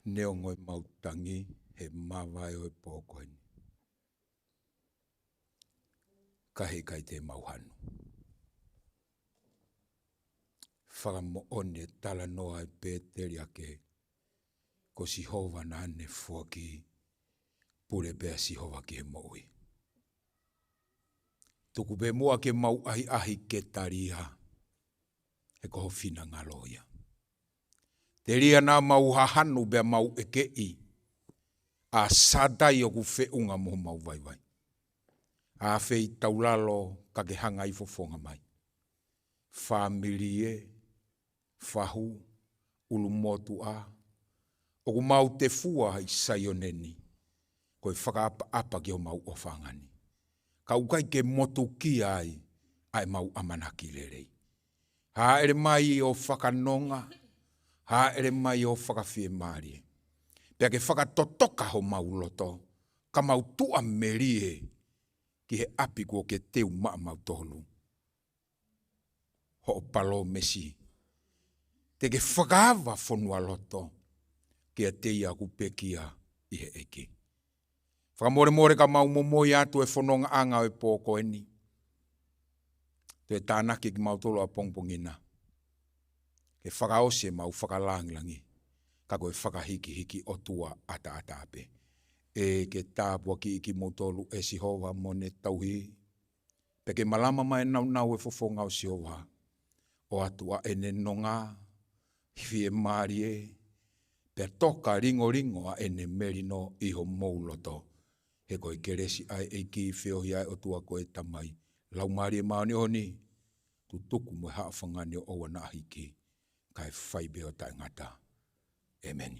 Neongoi mau tangi he mawai o e pōkoini. Kahe kai te mauhanu. Whakamo one tala noa e pēteri ake. Ko Sihova na ane fuaki. Pure pēa Sihova ki he moui. Tuku pe mua ke mau ahi ke taria. He koho fina ngaloia. Te ria nā mau hahanu bea mau eke i. A sadai o ku whiunga mo mau vai. A whei taulalo ka ke hanga i fofonga mai. Whamilie, whahu, ulumotu a. O ku mau te fua i saioneni. Koe whakaapa ki o mau ofangani. Ka ukai ke motu ki ai mau amanaki lerei. Ha ere mai o whakanonga. Ha ere mai o whakawhie marie. Pea ke whakatotoka ho mau loto. Ka mau tua merie. Ki he api ko ke teu maa mau tolu. Ho palo mesi. Te ke whakawa whonua loto. Ki a teia ku pekia i he eke. Whakamore ka mau momoi atu e whanonga anga o e pōko eni. Te tānaki ki mau tolo a pongpongina. Ke whakaose mau whakalangilangi. Ka koe whakahiki o tua ata ape. E ke tāpua ki iki mau tolu e Sihova mone tauhi. Peke malama mai nau e fofonga o Sihova. O atua ene nonga. Hifie marie. Pe toka ringo a ene merino iho mouloto. He koe keresi ai eiki whiohi ai o tua koe tamai. Lau marie maoni honi. Tu tuku mo haa whangani o wana ahiki. Kai whaibe o tai ngata. Amen.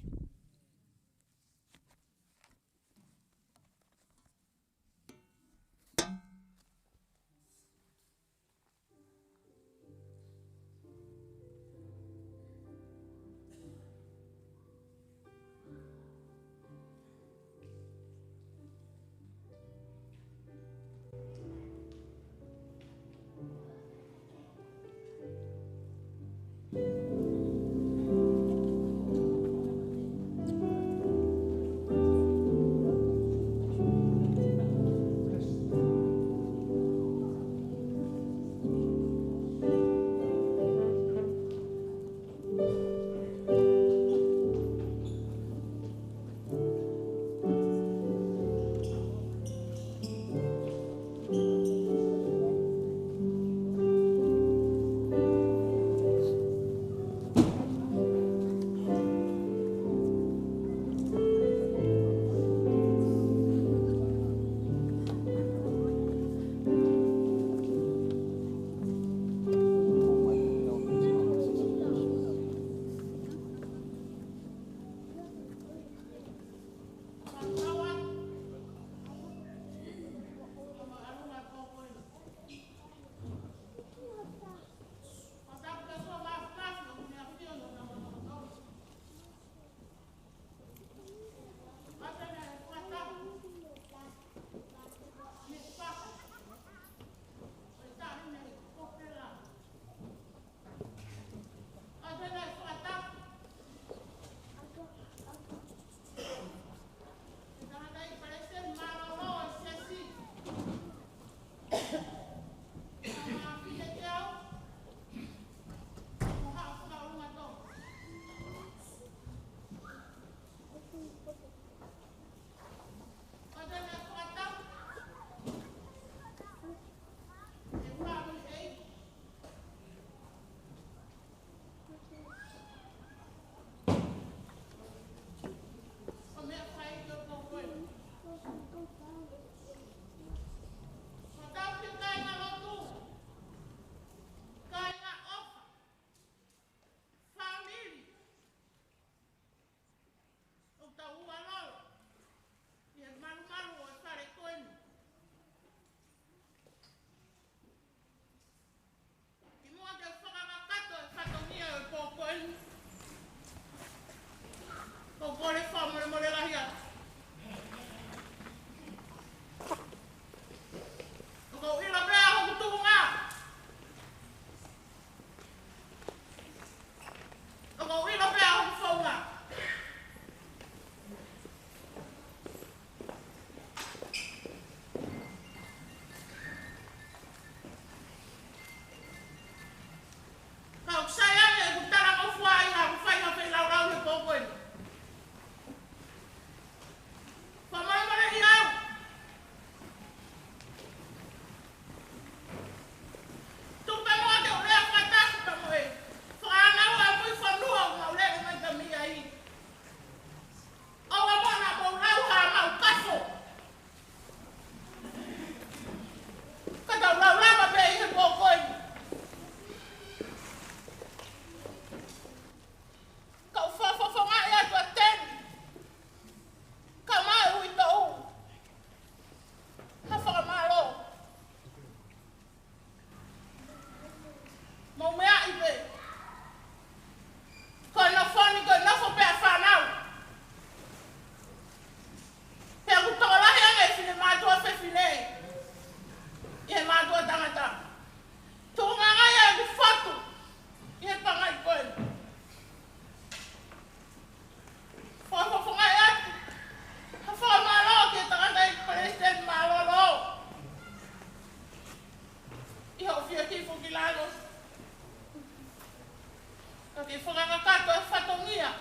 ke whakakakato e whatongia.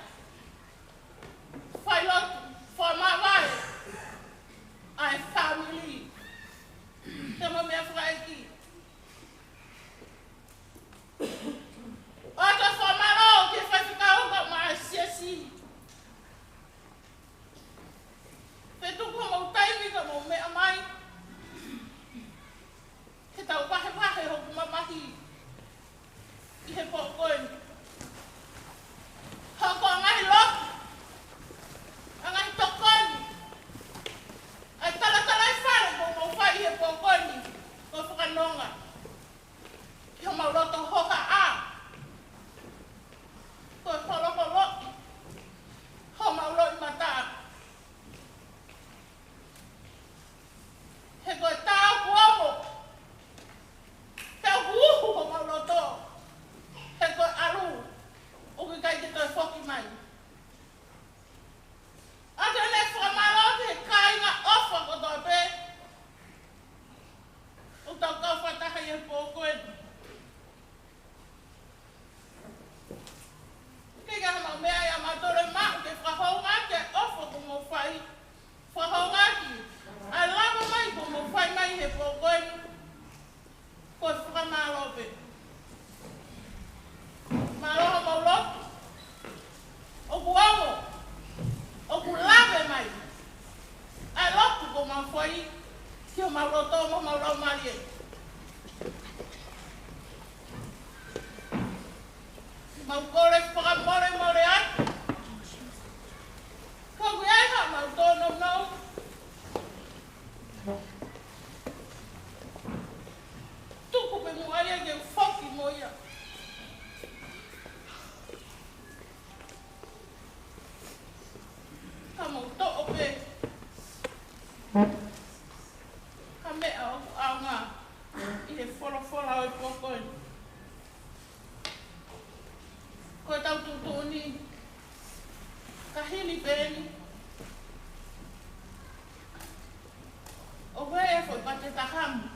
Whai lotu, whamawai, ai family. Te mo mea whaiki. Oto whamaro ke whaiwhakauka maa siasi. Whetuku mau taimi ka mau mea mai. He tau wahe hoku mamahi. I he pōkoeni. Hoko angahi loku. Angahi tokoni. Ai tala i whare ko mau whai i he pōkoeni. Ko whakanonga. Ko mau roto hoka a. Ko whaloko loki. Ho mau loi mataa. He koe tāu kuomo. Tau kuuhu ho mau roto. He koe aru. O ke kai te toi whoki mai. Ate ne whamaro te kāinga ofa ko toi pē. O tau kau whataha i e pōkoeni. Kei ka mau mea ia matore maa ke whahonga ke ofa ko mo whai. Whahonga ki. Ai lava mai ko mo whai mai he pōkoeni. Ko whakamaro pē. Maroha mau loki. O kuamo. O ku lave mai. Ai loki ko mau whai. Ki o mau roto mo mau lau marie. Mau kore whakamore ai. Ko kui ai ha mau tōno nau. Tuku pe mo aia ke whoki mo ia. Ka mau to'o pe. Ka mea o au ngā. I he whora o i pōkoeni. Koe tau tūtūni. Ka hini pēni. O koe e whoi pate tahamu.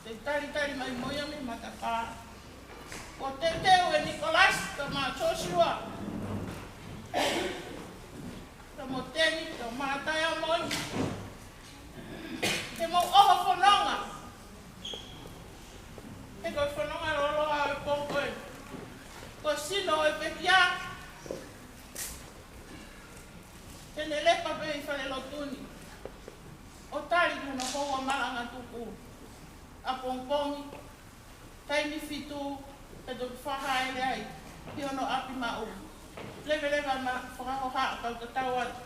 Te tari mai moia mi matapā. Ko te teo e Nikolas, ka mā Joshua. Ka mo teni, ka mā taia moi. Te mau oha whanonga. Te koe whanonga roloa e pōkoe. Ko sino e pekia. Tene lepa pe i whare lotuni. O tari kona hoa malanga tuku. A pongpongi, taimi fitu, e do whahaere ai, ki ono api mao. Lewe ma whakahoha a kau tatau atu.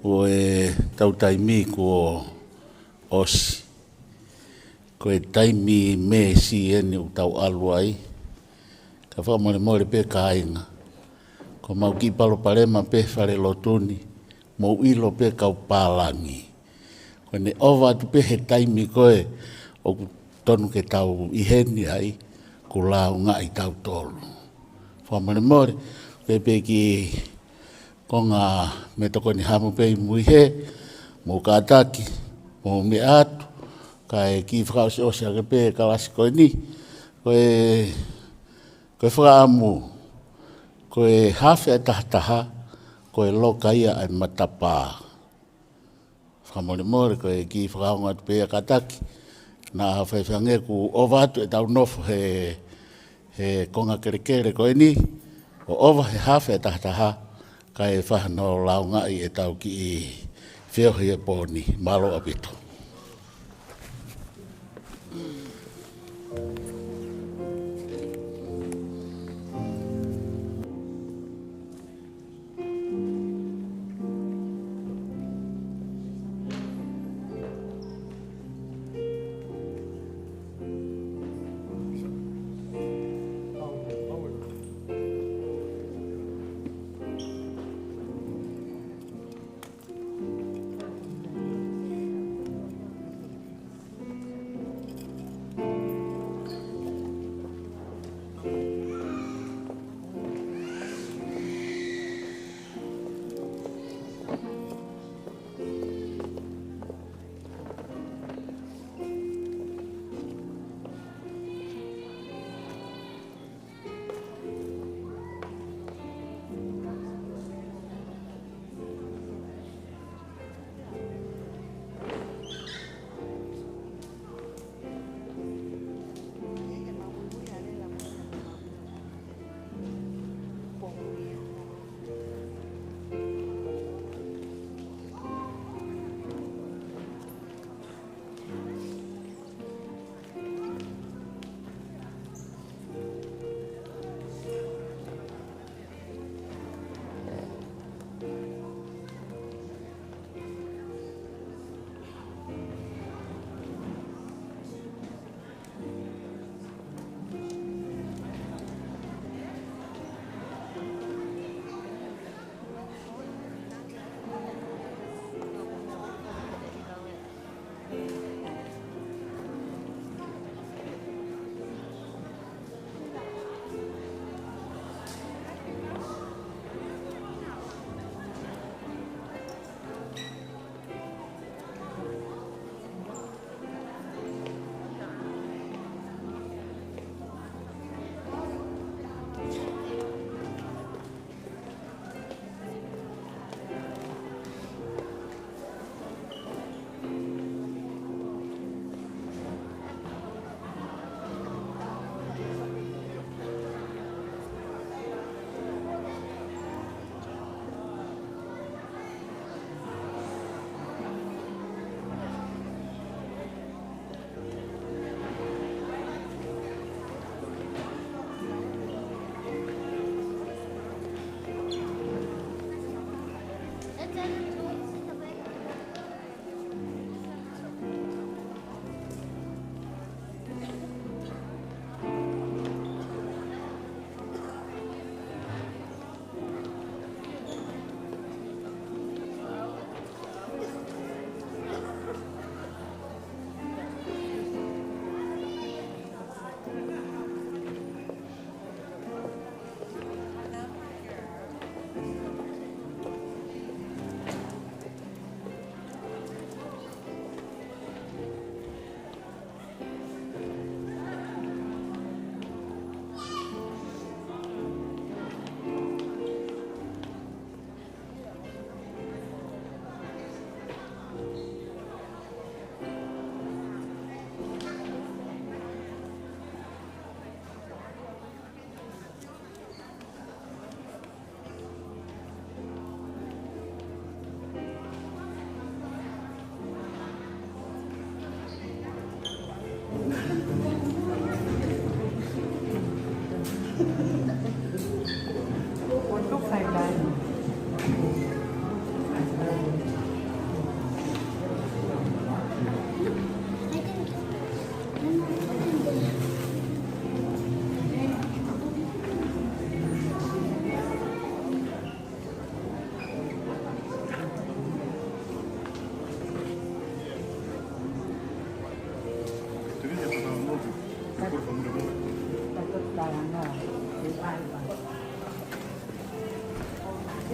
o e tau taimi ko osi. Ko e taimi me si eni u tau aluai. Ka whamore more pe ka ainga. Ko mau ki palo palema pe whare lotuni. Mo ilo pe kau pālangi. Ko ne ova tu pe he taimi koe o tonu ke tau iheni ai. Ko lau ngā i tau tolu. Whamore more pe ki ko ngā me toko ni hamu pe i muihe. Mo kātaki. Mo me atu. Ka e ki whakao si osia ke pe ka wasi koe ni. Koe whakaamu. Koe hawhi e tahataha. Koe loka ia ai matapā. Whamore more koe ki whakao ngā tu pe a kātaki. Nā whaiwhange ku ova atu e tau nofo he konga kerekere koe ni. O ova he hawhi e tahataha. Ka e whahano lau ngai e tau ki i whiohi e pōni. Malo apito.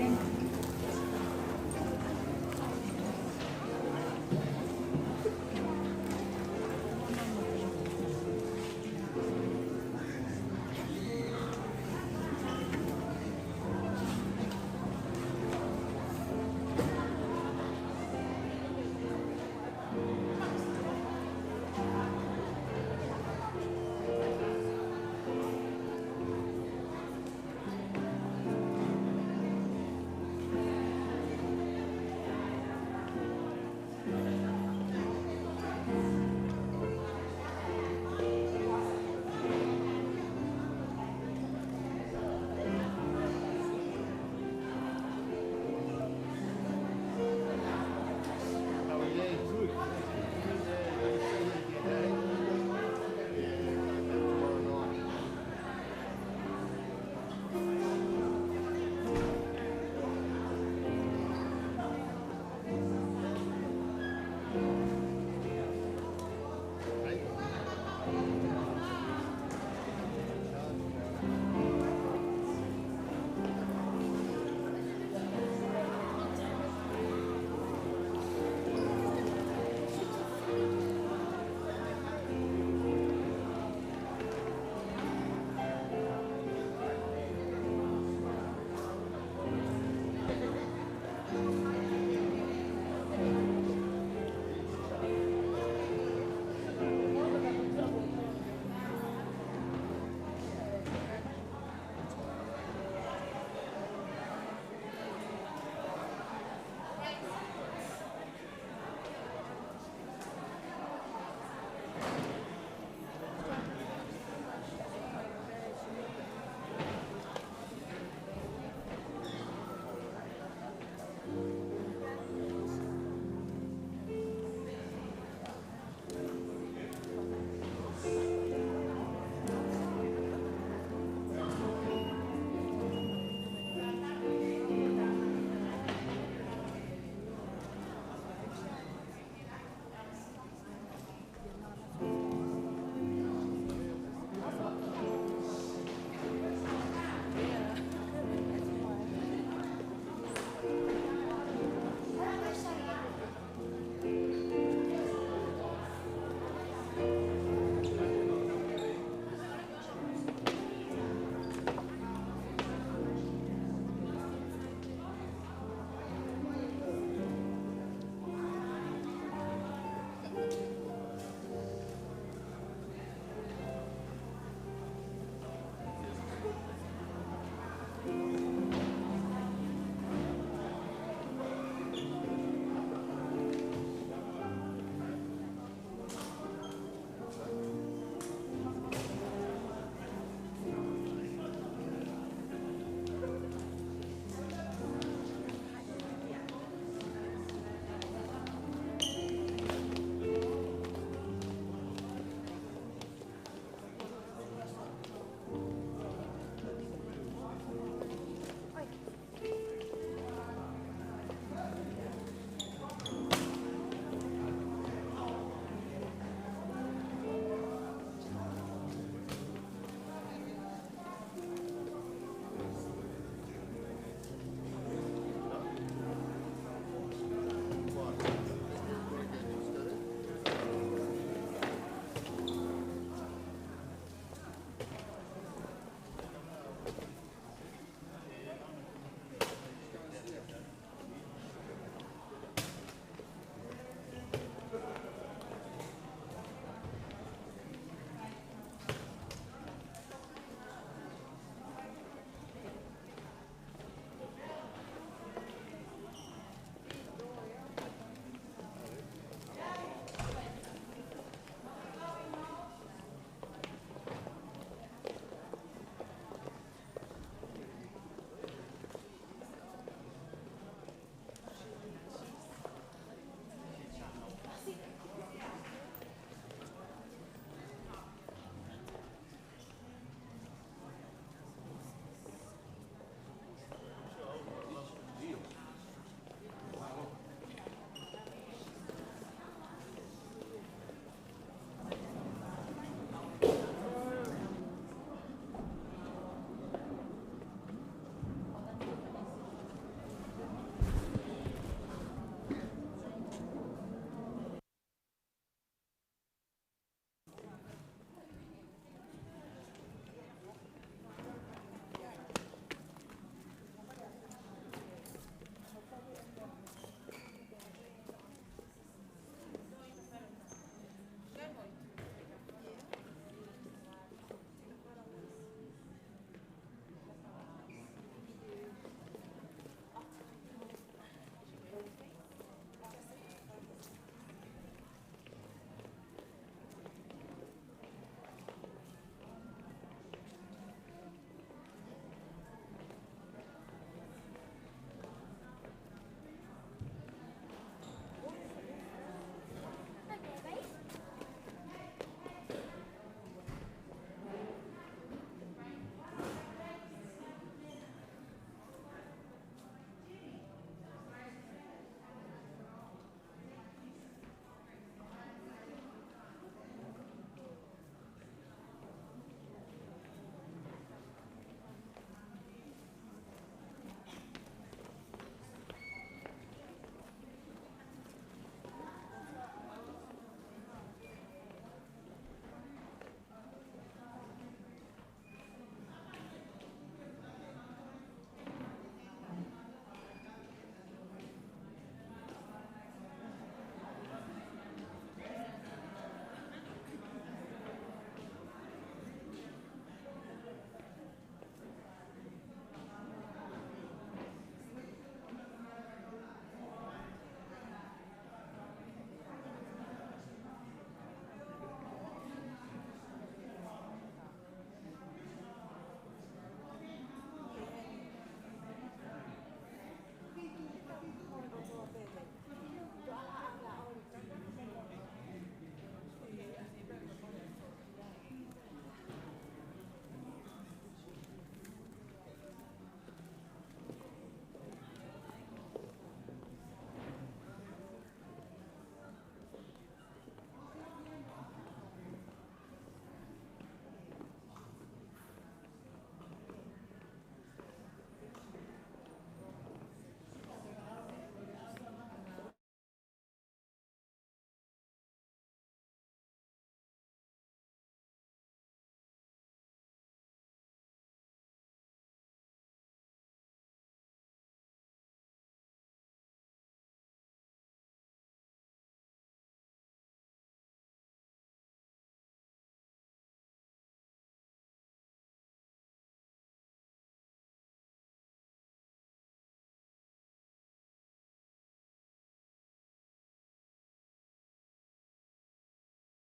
Thank you.